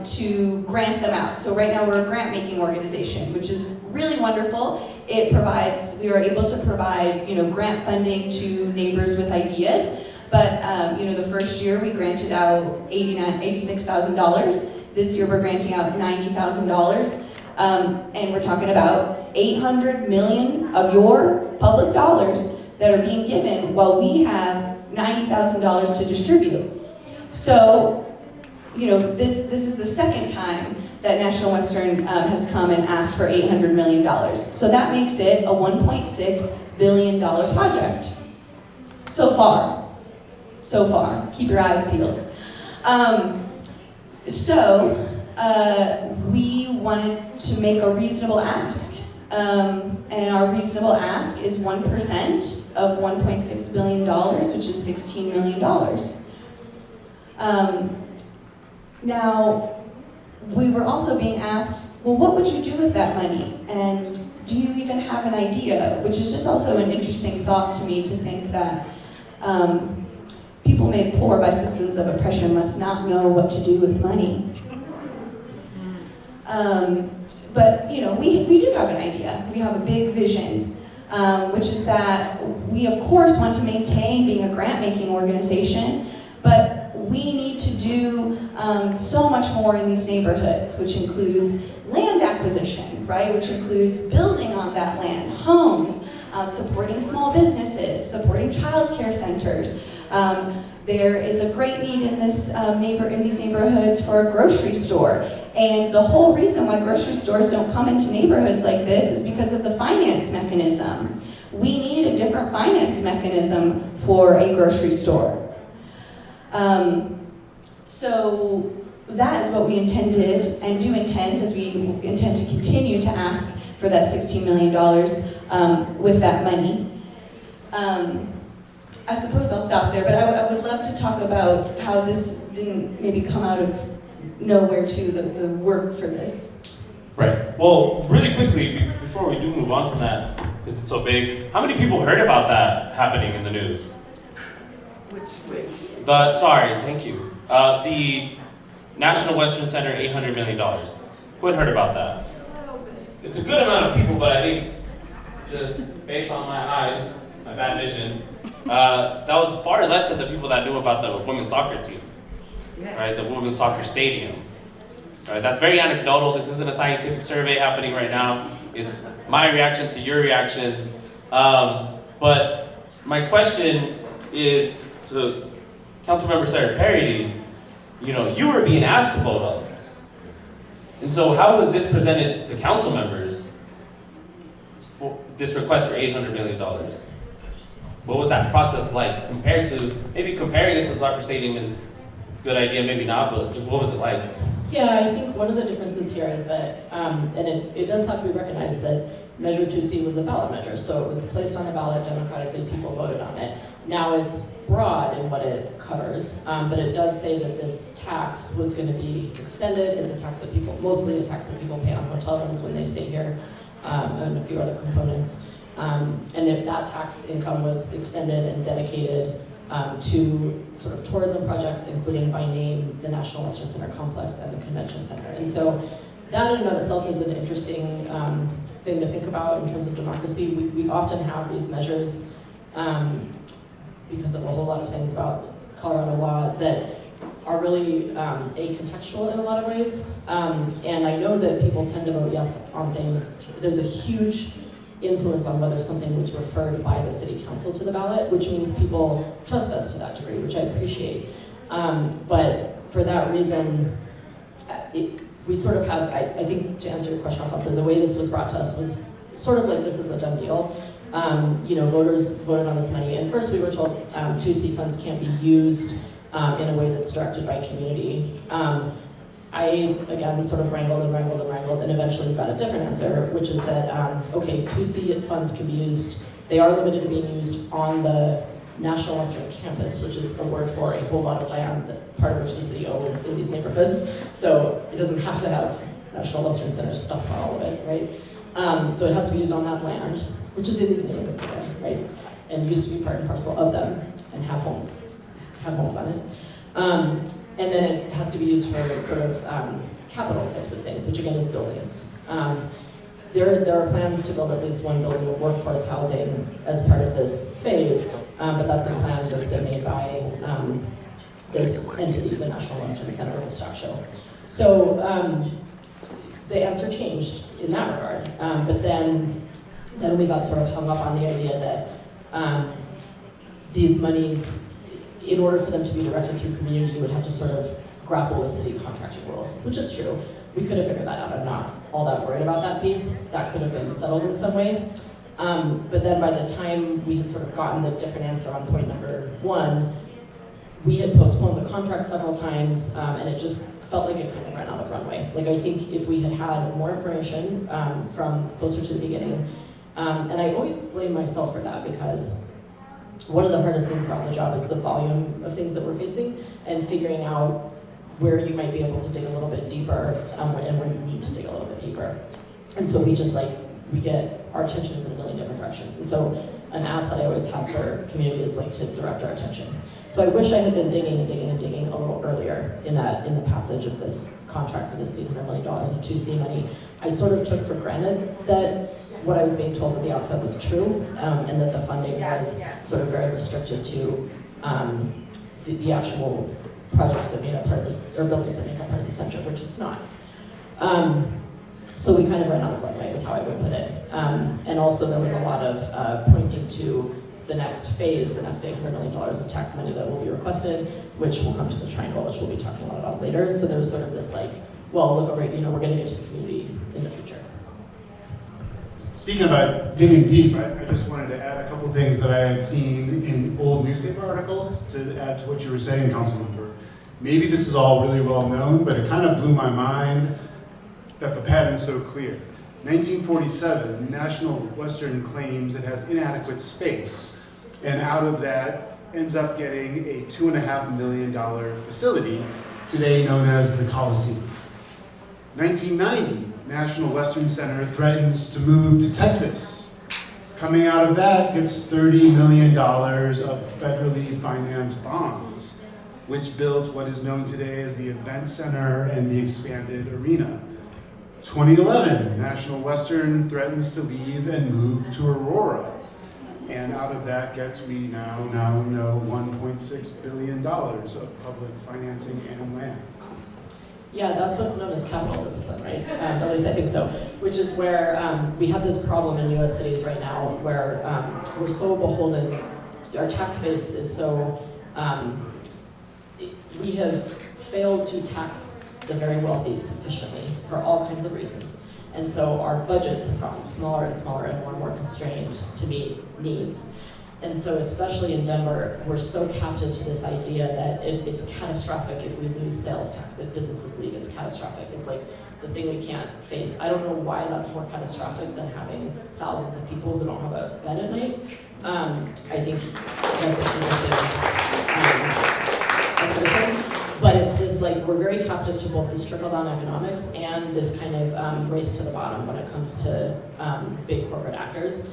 to grant them out. So right now we're a grant-making organization, which is really wonderful. It provides, we are able to provide, you know, grant funding to neighbors with ideas. But you know, the first year we granted out $86,000. This year we're granting out $90,000. And we're talking about 800 million of your public dollars that are being given while we have $90,000 to distribute. So, you know, this is the second time that National Western has come and asked for $800 million. So that makes it a $1.6 billion project. So far. Keep your eyes peeled. We wanted to make a reasonable ask. And our reasonable ask is 1% of $1.6 billion, which is $16 million. Now, we were also being asked, well, what would you do with that money? And do you even have an idea? Which is just also an interesting thought to me, to think that people made poor by systems of oppression must not know what to do with money. But you know, we do have an idea. We have a big vision, which is that we of course want to maintain being a grant-making organization, but we need to do so much more in these neighborhoods, which includes land acquisition, right? Which includes building on that land, homes, supporting small businesses, supporting child care centers. There is a great need in these neighborhoods for a grocery store. And the whole reason why grocery stores don't come into neighborhoods like this is because of the finance mechanism. We need a different finance mechanism for a grocery store. So that is what we intended and do intend, as we intend to continue to ask for that $16 million with that money. I suppose I'll stop there, but I would love to talk about how this didn't maybe come out of nowhere to the work for this.
Right. Well, really quickly, before we do move on from that, because it's so big, how many people heard about that happening in the news? Sorry, thank you. The National Western Center, $800 million. Who had heard about that? It's a good amount of people, but I think just based on my eyes, my bad vision, that was far less than the people that knew about the women's soccer team, right? The women's soccer stadium. Right? That's very anecdotal. This isn't a scientific survey happening right now. It's my reaction to your reactions. But my question is to Councilmember Sarah Parody, you were being asked to vote on this. And so how was this presented to council members for this request for $800 million? What was that process like compared to, maybe comparing it to the soccer stadium is a good idea, maybe not, but just what was it like?
Yeah, I think one of the differences here is that, and it does have to be recognized that Measure 2C was a ballot measure, so it was placed on a ballot democratically, people voted on it. Now it's broad in what it covers, but it does say that this tax was going to be extended. It's a tax that mostly a tax that people pay on hotel rooms when they stay here, and a few other components. And if that tax income was extended and dedicated to sort of tourism projects, including by name the National Western Center Complex and the Convention Center. And so that in and of itself is an interesting thing to think about in terms of democracy. We often have these measures because of a whole lot of things about Colorado law that are really acontextual in a lot of ways. And I know that people tend to vote yes on things. There's a huge influence on whether something was referred by the city council to the ballot, which means people trust us to that degree, which I appreciate. But for that reason, we sort of have, I think to answer your question, Alfonso, the way this was brought to us was sort of like this is a done deal. Voters voted on this money, and first we were told 2C funds can't be used in a way that's directed by community. I, again, sort of wrangled and eventually got a different answer, which is that, okay, 2C funds can be used, they are limited to being used on the National Western Campus, which is a word for a whole lot of land, part of which the city owns in these neighborhoods. So it doesn't have to have National Western Center stuff on all of it, right? So it has to be used on that land, which is in these neighborhoods again, right? And used to be part and parcel of them and have homes on it. And then it has to be used for sort of capital types of things, which again is buildings. There are plans to build at least one building of workforce housing as part of this phase, but that's a plan that's been made by this entity, the National Western Center, the stock show. So the answer changed in that regard, but then we got sort of hung up on the idea that these monies, in order for them to be directed through community, you would have to sort of grapple with city contracting rules, which is true. We could have figured that out. I'm not all that worried about that piece. That could have been settled in some way. But then by the time we had sort of gotten the different answer on point number one, we had postponed the contract several times, and it just felt like it kind of ran out of runway. Like, I think if we had had more information from closer to the beginning, and I always blame myself for that, because one of the hardest things about the job is the volume of things that we're facing and figuring out where you might be able to dig a little bit deeper and where you need to dig a little bit deeper. And so we get our attention is in a million different directions. And so an ask that I always have for community is like to direct our attention. So I wish I had been digging a little earlier in the passage of this contract for this $800 million of 2C money. I sort of took for granted that what I was being told at the outset was true, and that the funding was sort of very restricted to the actual projects that made up part of this, or buildings that make up part of the center, which it's not. So we kind of ran out of runway, is how I would put it. And also there was a lot of pointing to the next phase, the next $800 million of tax money that will be requested, which will come to the triangle, which we'll be talking a lot about later. So there was sort of this like, well, look, we're going to get to the community in the future.
Speaking about digging deep, I just wanted to add a couple things that I had seen in old newspaper articles to add to what you were saying, Councilmember. Maybe this is all really well known, but it kind of blew my mind that the pattern's so clear. 1947, National Western claims it has inadequate space, and out of that ends up getting a $2.5 million facility, today known as the Coliseum. 1990, National Western Center threatens to move to Texas. Coming out of that gets $30 million of federally financed bonds, which builds what is known today as the Event Center and the expanded arena. 2011, National Western threatens to leave and move to Aurora. And out of that gets, we now know, $1.6 billion of public financing and land.
Yeah, that's what's known as capital discipline, right? At least I think so. Which is where we have this problem in U.S. cities right now where we're so beholden, our tax base is so, we have failed to tax the very wealthy sufficiently for all kinds of reasons. And so our budgets have gotten smaller and smaller and more constrained to meet needs. And so especially in Denver, we're so captive to this idea that it's catastrophic if we lose sales tax, if businesses leave, it's catastrophic. It's like the thing we can't face. I don't know why that's more catastrophic than having thousands of people who don't have a bed at night. I think that's an interesting assertion. But it's this, like, we're very captive to both this trickle-down economics and this kind of race to the bottom when it comes to big corporate actors.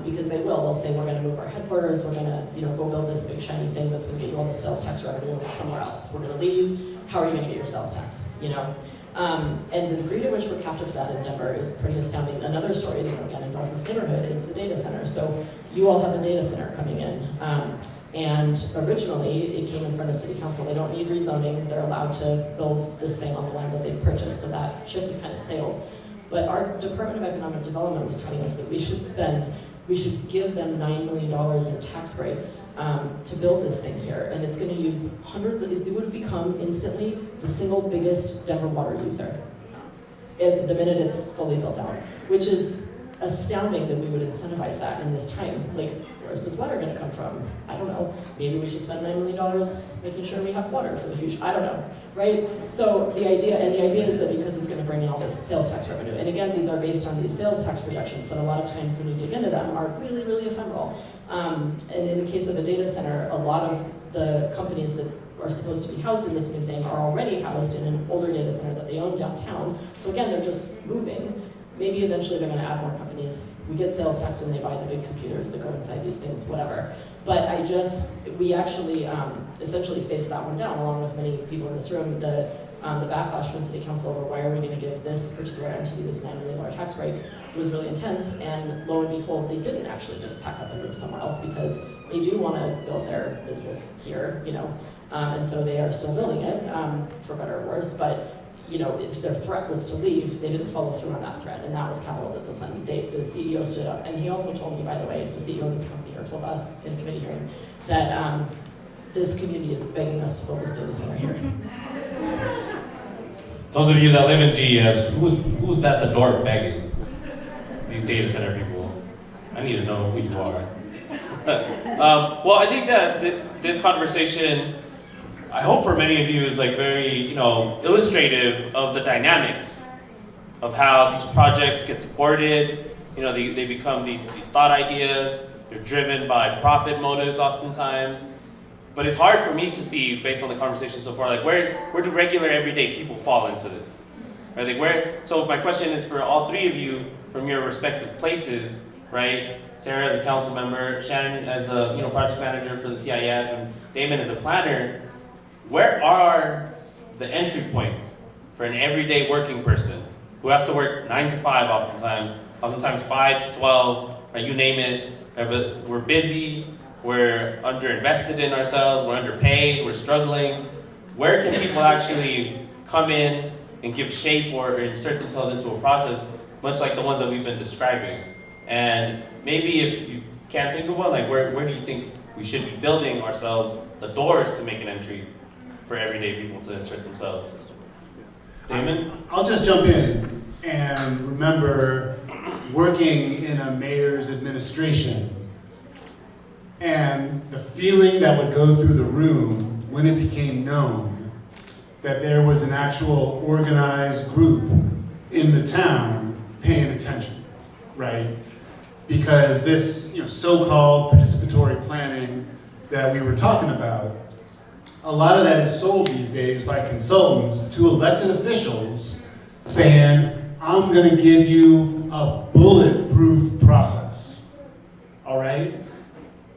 Because they will. They'll say, we're going to move our headquarters, we're going to go build this big shiny thing that's going to get you all the sales tax revenue somewhere else. We're going to leave. How are you going to get your sales tax? And the degree to which we're captive to that in Denver is pretty astounding. Another story that, again, involves this neighborhood is the data center. So you all have a data center coming in. And originally, it came in front of City Council. They don't need rezoning. They're allowed to build this thing on the land that they've purchased. So that ship has kind of sailed. But our Department of Economic Development was telling us that we should give them $9 million in tax breaks to build this thing here. And it's going to use hundreds of, it would have become instantly the single biggest Denver water user the minute it's fully built out, which is astounding that we would incentivize that in this time. Like, where's this water going to come from? I don't know. Maybe we should spend $9 million making sure we have water for the future. I don't know, right? So the idea is that because it's going to bring in all this sales tax revenue, and again, these are based on these sales tax projections that a lot of times when you dig into them are really, really ephemeral. And in the case of a data center, a lot of the companies that are supposed to be housed in this new thing are already housed in an older data center that they own downtown. So again, they're just moving. Maybe eventually they're going to add more companies. We get sales tax when they buy the big computers that go inside these things, whatever. But we actually essentially faced that one down, along with many people in this room. The backlash from City Council over why are we going to give this particular entity this $9 million tax break was really intense. And lo and behold, they didn't actually just pack up and move somewhere else because they do want to build their business here, and so they are still building it, for better or worse. But if their threat was to leave, they didn't follow through on that threat, and that was capital discipline. The CEO stood up, and he also told me, by the way, the CEO of this company, or told us in a committee hearing, that this community is begging us to build this data center here.
Those of you that live in GES, who's at the door begging these data center people? I need to know who you are. Well, I think that this conversation, I hope for many of you, is like very, illustrative of the dynamics of how these projects get supported. They become these thought ideas. They're driven by profit motives oftentimes. But it's hard for me to see, based on the conversation so far, like where do regular everyday people fall into this? Right? Like so my question is for all three of you from your respective places, right? Sarah as a council member, Shannon as a project manager for the CIF, and Damon as a planner. Where are the entry points for an everyday working person who has to work 9 to 5 oftentimes 5 to 12, right? You name it. Right? But we're busy, we're underinvested in ourselves, we're underpaid, we're struggling. Where can people actually come in and give shape or insert themselves into a process, much like the ones that we've been describing? And maybe if you can't think of one, like where do you think we should be building ourselves the doors to make an entry for everyday people to insert themselves? Damon?
I'll just jump in and remember working in a mayor's administration and the feeling that would go through the room when it became known that there was an actual organized group in the town paying attention, right? Because this so-called participatory planning that we were talking about, a lot of that is sold these days by consultants to elected officials saying, I'm going to give you a bulletproof process, all right?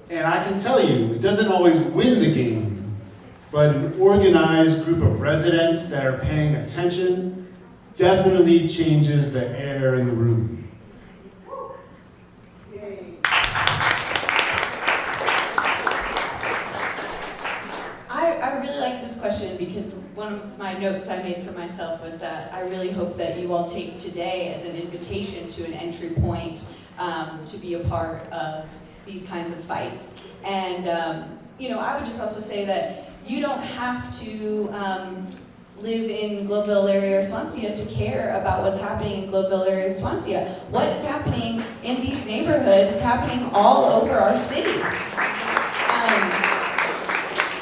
And I can tell you, it doesn't always win the game, but an organized group of residents that are paying attention definitely changes the air in the room.
I really like this question because one of my notes I made for myself was that I really hope that you all take today as an invitation to an entry point to be a part of these kinds of fights. And I would just also say that you don't have to live in Globeville area or Swansea to care about what's happening in Globeville area or Swansea. What is happening in these neighborhoods is happening all over our city.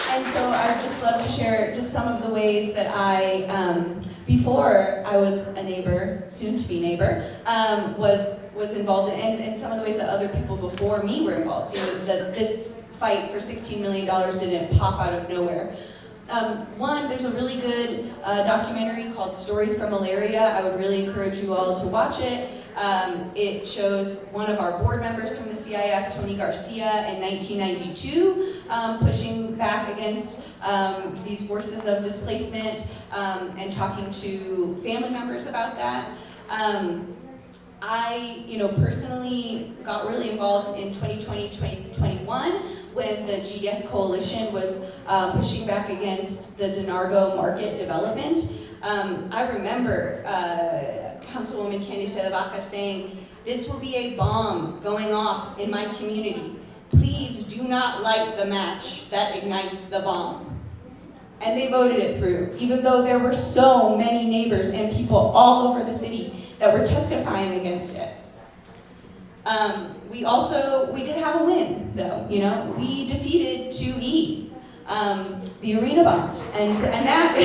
And so I'd just love to share just some of the ways that I, before I was a neighbor, soon to be neighbor, was involved in, and some of the ways that other people before me were involved. That this fight for $16 million didn't pop out of nowhere. One, there's a really good documentary called Stories from Malaria. I would really encourage you all to watch it. It shows one of our board members from the CIF, Tony Garcia, in 1992, pushing back against these forces of displacement and talking to family members about that. I, personally got really involved in 2020, 2021 when the GDS Coalition was pushing back against the Denargo market development. I remember Councilwoman Candy Sedavaca saying, "This will be a bomb going off in my community. Please do not light the match that ignites the bomb." And they voted it through, even though there were so many neighbors and people all over the city that were testifying against it. We did have a win, though. We defeated 2E, the arena bond, and that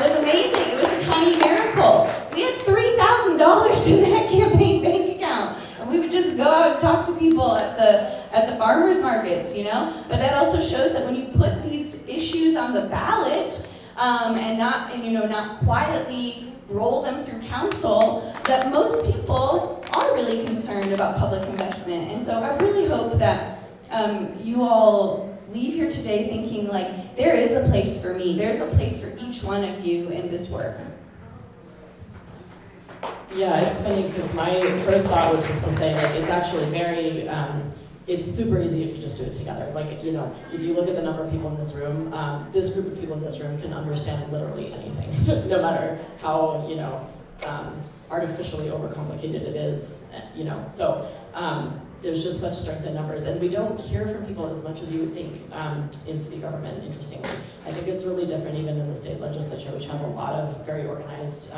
was amazing. It was a tiny miracle. We had $3,000 in that campaign bank account, and we would just go out and talk to people at the farmers markets, But that also shows that when you put these issues on the ballot and not quietly roll them through council, that most people are really concerned about public investment. And so I really hope that you all leave here today thinking like, there is a place for me, there's a place for each one of you in this work.
Yeah, it's funny because my first thought was just to say, it's actually very, it's super easy if you just do it together. If you look at the number of people in this room, this group of people in this room can understand literally anything, no matter how, artificially overcomplicated it is, So there's just such strength in numbers, and we don't hear from people as much as you would think in city government, interestingly. I think it's really different even in the state legislature, which has a lot of very organized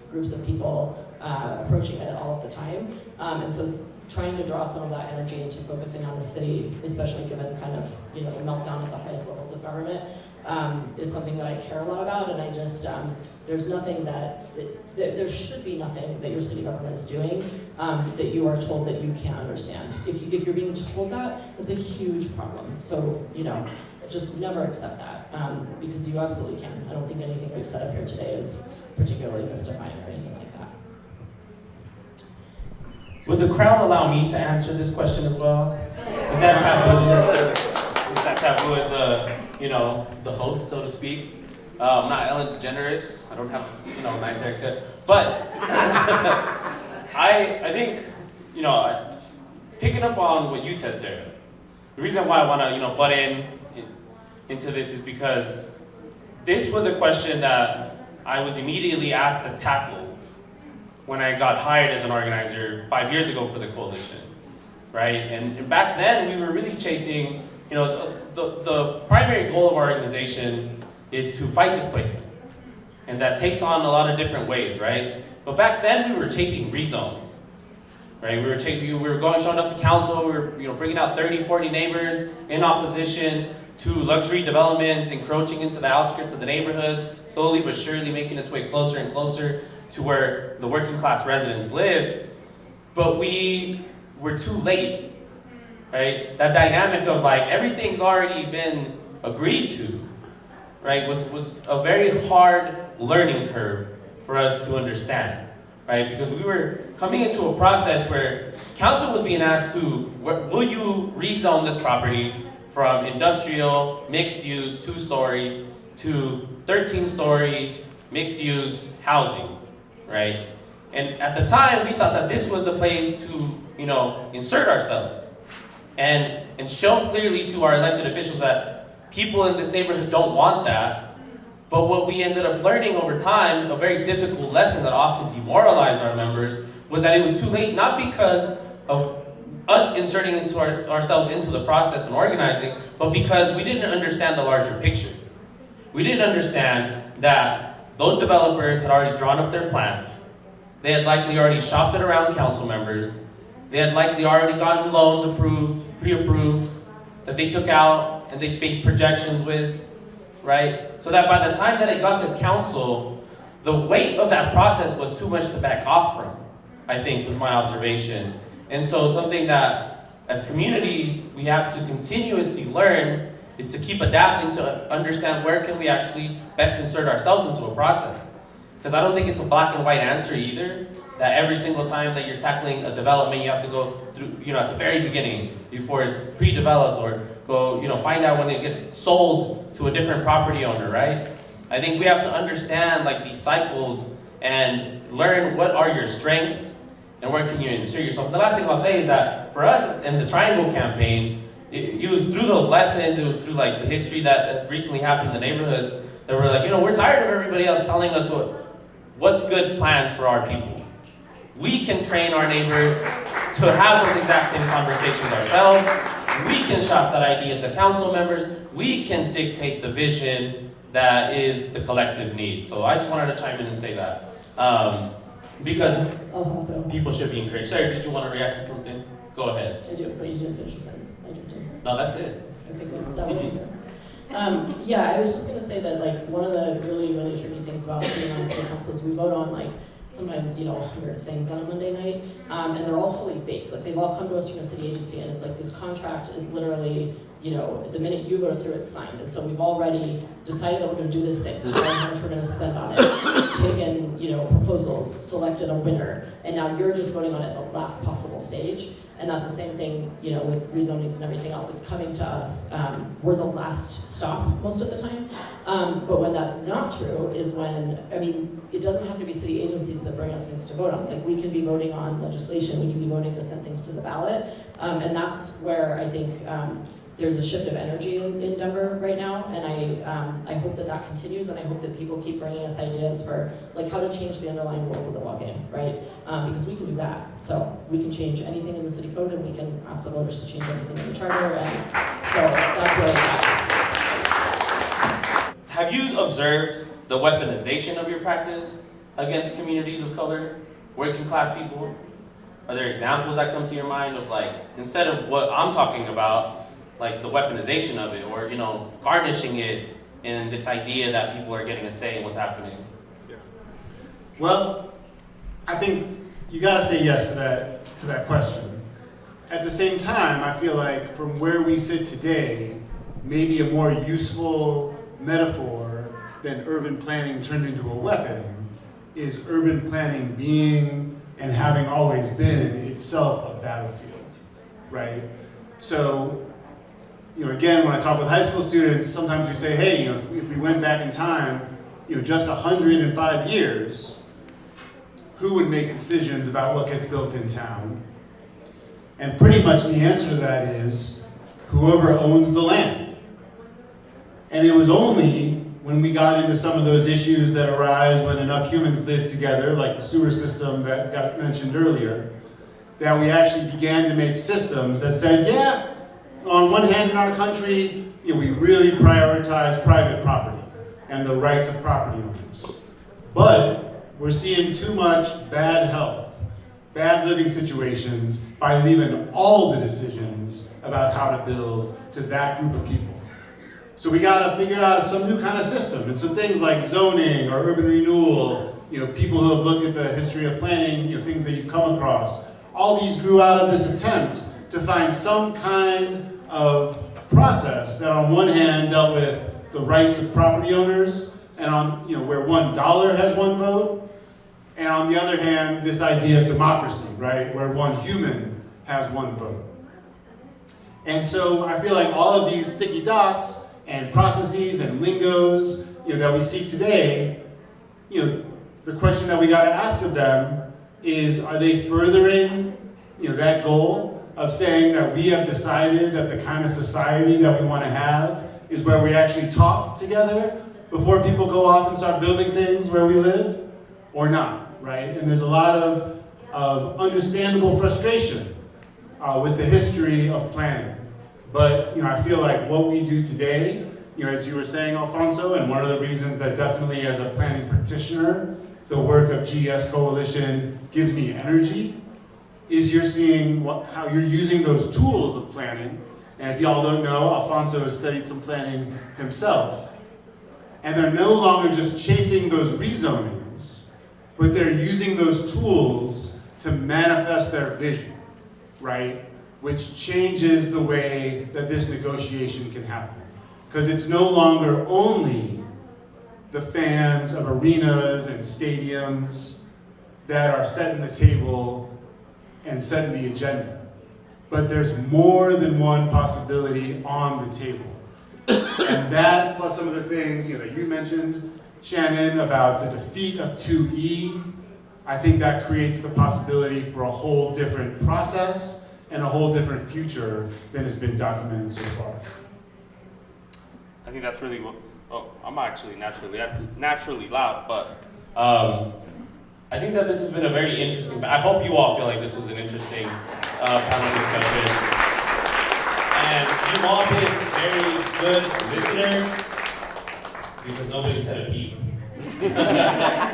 groups of people approaching it all of the time. And so trying to draw some of that energy into focusing on the city, especially given kind of, the meltdown at the highest levels of government, is something that I care a lot about, and I just, there's nothing there should be nothing that your city government is doing that you are told that you can't understand. If you're being told that, it's a huge problem. So, just never accept that, because you absolutely can. I don't think anything we've said up here today is particularly mystifying or anything like that.
Would the crowd allow me to answer this question as well? Is that taboo? Is that taboo as the host, so to speak? I'm not Ellen DeGeneres. I don't have a nice haircut, but I think picking up on what you said, Sarah. The reason why I want to butt into this is because this was a question that I was immediately asked to tackle when I got hired as an organizer 5 years ago for the coalition, right? And back then we were really chasing, the primary goal of our organization is to fight displacement. And that takes on a lot of different ways, right? But back then we were chasing rezones, right? We were showing up to council, we were bringing out 30, 40 neighbors in opposition to luxury developments encroaching into the outskirts of the neighborhoods, slowly but surely making its way closer and closer to where the working class residents lived, but we were too late, right? That dynamic of like, everything's already been agreed to, right, was a very hard learning curve for us to understand, right? Because we were coming into a process where council was being asked to, will you rezone this property from industrial, mixed use, 2-story, to 13-story, mixed use housing, right? And at the time, we thought that this was the place to, insert ourselves and show clearly to our elected officials that people in this neighborhood don't want that. But what we ended up learning over time, a very difficult lesson that often demoralized our members, was that it was too late, not because of us inserting ourselves into the process and organizing, but because we didn't understand the larger picture. We didn't understand that those developers had already drawn up their plans. They had likely already shopped it around council members. They had likely already gotten loans approved, pre-approved, that they took out and they made projections with, right? So that by the time that it got to council, the weight of that process was too much to back off from, I think, was my observation. And so something that, as communities, we have to continuously learn is to keep adapting to understand where can we actually best insert ourselves into a process. Because I don't think it's a black and white answer either, that every single time that you're tackling a development, you have to go through, at the very beginning, before it's pre-developed, or go, find out when it gets sold to a different property owner, right? I think we have to understand like these cycles and learn what are your strengths and where can you insert yourself. The last thing I'll say is that for us in the Triangle campaign, it was through those lessons, it was through like the history that recently happened in the neighborhoods, that we're like, we're tired of everybody else telling us what's good plans for our people. We can train our neighbors to have those exact same conversations ourselves. We can shop that idea to council members. We can dictate the vision that is the collective need. So I just wanted to chime in and say that. Because
Alfonso.
people should be encouraged. Sarah, did you want to react to something? Go ahead.
I do, but you didn't finish your sentence. I jumped in.
No, that's it.
Okay, good. That was the sentence. Yeah, I was just gonna say that like one of the really, really tricky things about being on city council is we vote on like sometimes 100 things on a Monday night, and they're all fully baked. Like they've all come to us from a city agency, and it's like this contract is literally, the minute you go through it's signed, and so we've already decided that we're going to do this thing, decided how much we're going to spend on it, taken proposals, selected a winner, and now you're just voting on it at the last possible stage. And that's the same thing, with rezonings and everything else that's coming to us. We're the last stop most of the time. But when that's not true is when, it doesn't have to be city agencies that bring us things to vote on. Like we can be voting on legislation, we can be voting to send things to the ballot. And that's where I think there's a shift of energy in Denver right now. And I hope that continues, and I hope that people keep bringing us ideas for like how to change the underlying rules of the ball game, right? Because we can do that. So we can change anything in the city code, and we can ask the voters to change anything in the charter, and so that's where it's at.
Have you observed the weaponization of your practice against communities of color, working class people? Are there examples that come to your mind of like, instead of what I'm talking about, like the weaponization of it, or garnishing it in this idea that people are getting a say in what's happening?
Well, I think you gotta say yes to that question. At the same time, I feel like from where we sit today, maybe a more useful metaphor than urban planning turned into a weapon is urban planning being and having always been itself a battlefield, right? So, again, when I talk with high school students, sometimes we say, hey, if we went back in time, just 105 years, who would make decisions about what gets built in town? And pretty much the answer to that is whoever owns the land. And it was only when we got into some of those issues that arise when enough humans live together, like the sewer system that got mentioned earlier, that we actually began to make systems that said, yeah, on one hand in our country, we really prioritize private property and the rights of property owners. But we're seeing too much bad health, bad living situations by leaving all the decisions about how to build to that group of people. So we gotta figure out some new kind of system. And so things like zoning or urban renewal, people who have looked at the history of planning, things that you've come across, all these grew out of this attempt to find some kind of process that on one hand dealt with the rights of property owners and on, where $1 has one vote, and on the other hand, this idea of democracy, right, where one human has one vote. And so I feel like all of these sticky dots and processes and lingos, that we see today, the question that we got to ask of them is, are they furthering, that goal of saying that we have decided that the kind of society that we want to have is where we actually talk together before people go off and start building things where we live, or not, right? And there's a lot of understandable frustration with the history of planning. But I feel like what we do today, as you were saying, Alfonso, and one of the reasons that definitely as a planning practitioner, the work of GES Coalition gives me energy, is you're seeing how you're using those tools of planning. And if y'all don't know, Alfonso has studied some planning himself. And they're no longer just chasing those rezonings, but they're using those tools to manifest their vision, right? Which changes the way that this negotiation can happen. Because it's no longer only the fans of arenas and stadiums that are setting the table and setting the agenda. But there's more than one possibility on the table. And that, plus some of the things that you mentioned, Shannon, about the defeat of 2E, I think that creates the possibility for a whole different process and a whole different future than has been documented so far.
I think that's really I'm actually naturally loud, but I think that this has been a very interesting, I hope you all feel like this was an interesting panel discussion. And you've all been very good listeners, because nobody said a peep,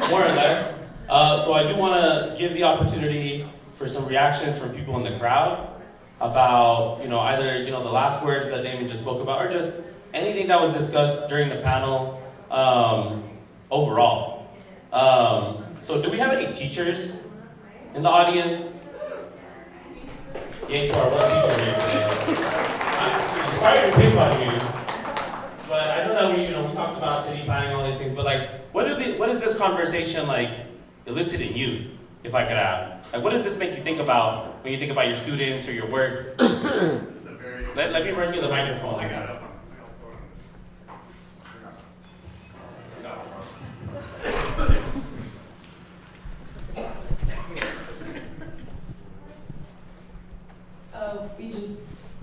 more or less. So I do want to give the opportunity for some reactions from people in the crowd about, either, the last words that Damon just spoke about, or just anything that was discussed during the panel overall. So do we have any teachers in the audience? Yay to our one teacher here today. I'm sorry to pick on you, but I know that we talked about city planning, all these things, but what is this conversation elicit in you, if I could ask? What does this make you think about when you think about your students or your work? Let me run you the microphone. I got it.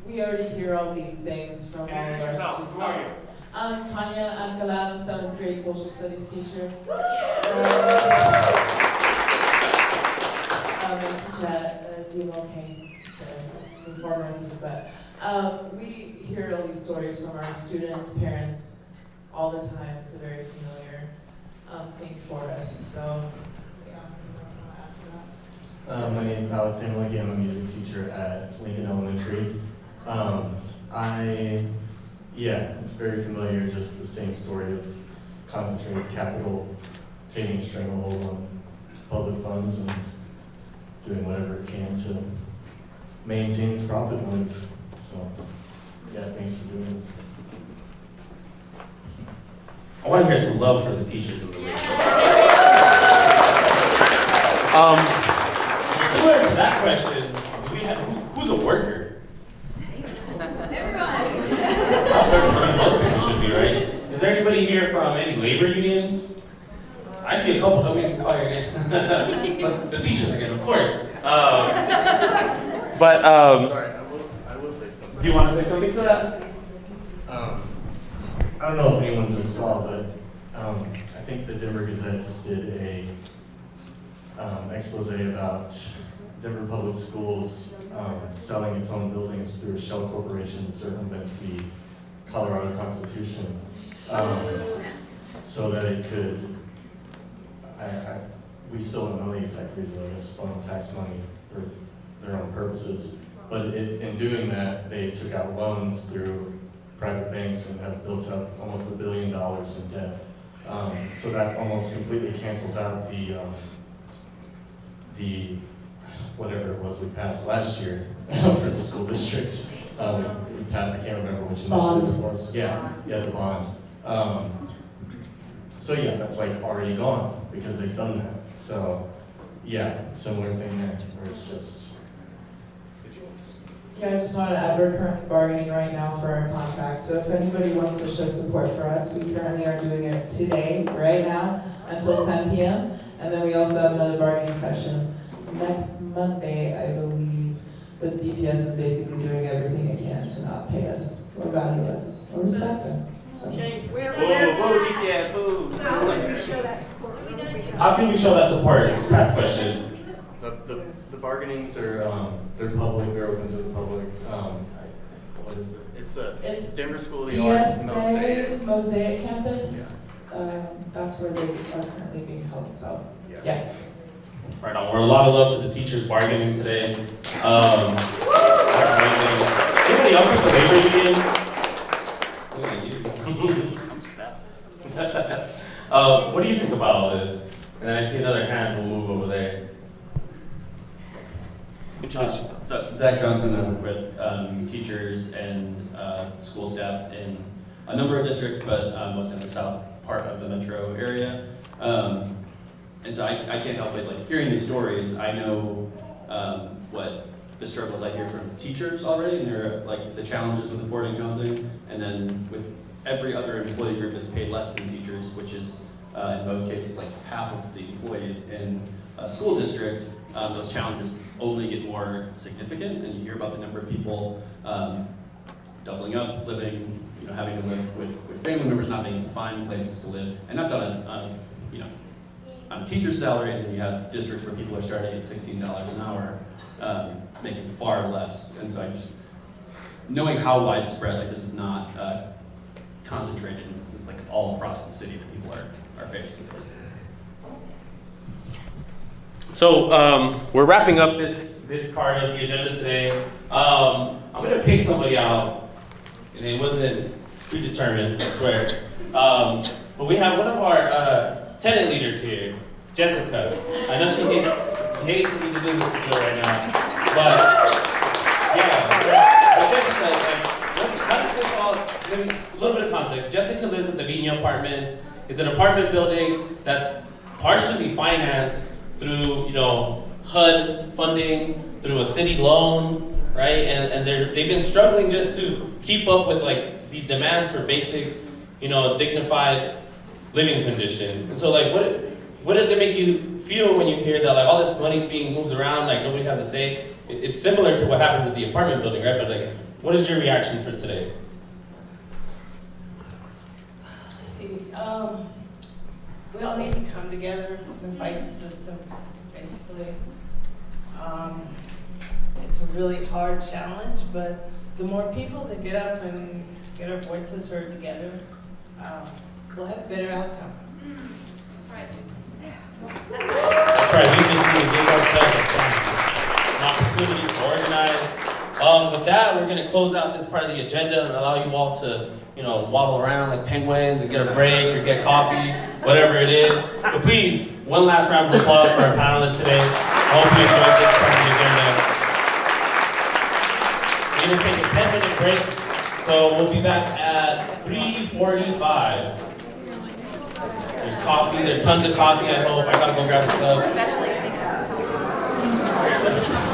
We already hear all these things from all of our students.
Who are you?
I'm Tanya Alcalá, 7th grade social studies teacher. I teach at DMLK, so it's the former piece, but we hear all these stories from our students, parents, all the time. It's a very familiar thing for us. So, yeah, after that.
My name is Alex Amelie. I'm a music teacher at Lincoln Elementary. It's very familiar, just the same story of concentrated capital taking a stranglehold on public funds and doing whatever it can to maintain its profit motive. So, thanks for doing this.
I want to hear some love for the teachers in the room. Similar to that question, who's a worker? Most people should be, right? Is there anybody here from any labor unions? I see a couple. Don't even call your name. But the teachers again, of course.
Sorry, I will say something.
Do you want to say something to that?
I don't know if anyone just saw, but I think the Denver Gazette just did a expose about Denver Public Schools selling its own buildings through a shell corporation to circumvent the Colorado Constitution, so that it could, we still don't know the exact reason, I guess, funnel tax money for their own purposes. But in doing that, they took out loans through private banks and have built up almost $1 billion in debt. So that almost completely cancels out the whatever it was we passed last year for the school district. I can't remember which initiative it was. Yeah, the bond. So yeah, that's like already gone because they've done that. So yeah, similar thing there, where it's just.
Yeah, I just wanted to add, we're currently bargaining right now for our contract, so if anybody wants to show support for us, we currently are doing it today, right now, until 10 p.m. And then we also have another bargaining session next Monday, I believe. But DPS is basically doing everything it can to not pay us, or value us, or respect us. So.
Okay, how can we show that support? Pat's question.
The bargainings are they're public. They're open to the public. What is it? It's Denver School of the Arts
Mosaic Campus. Yeah. That's where they are currently being held. So yeah.
Right on. We're a lot of love for the teachers bargaining today. Anybody else with the labor union? Look at you. What do you think about all this? And then I see another hand. We'll move over there.
So Zach Johnson, I work with teachers and school staff in a number of districts, but mostly in the south part of the metro area. And so I can't help but like hearing these stories. I know what the struggles I hear from teachers already, and they're like the challenges with affording housing, and then with every other employee group that's paid less than teachers, which is in most cases like half of the employees in a school district. Those challenges only get more significant, and you hear about the number of people doubling up, living, having to live with family members, not being able to find places to live, and that's on a teacher's salary, and then you have districts where people are starting at $16 an hour, making far less. And so I just, knowing how widespread, like this is not concentrated, it's like all across the city that people are faced with this.
So we're wrapping up this part of the agenda today. I'm gonna pick somebody out, and it wasn't predetermined, I swear. But we have one of our tenant leaders here, Jessica. I know she hates for me to do this with her right now, but yeah. But Jessica, a little bit of context. Jessica lives at the Vina Apartments. It's an apartment building that's partially financed through, HUD funding, through a city loan, right? And they've been struggling just to keep up with like these demands for basic, dignified living condition. And so like, what does it make you feel when you hear that like all this money's being moved around, like nobody has a say? It's similar to what happens at the apartment building, right? But like, what is your reaction for today?
Let's see, we all need to come together and fight the system, basically. It's a really hard challenge, but the more people that get up and get our voices heard together, we'll have a better outcome.
That's right.
That's right, we just need to give ourselves an opportunity to organize. With that, we're gonna close out this part of the agenda and allow you all to, waddle around like penguins and get a break or get coffee, whatever it is. But please, one last round of applause for our panelists today. I hope you enjoyed this part of the agenda. We're gonna take a 10-minute break, so we'll be back at 3:45. There's coffee, there's tons of coffee, I hope. I gotta go grab some stuff.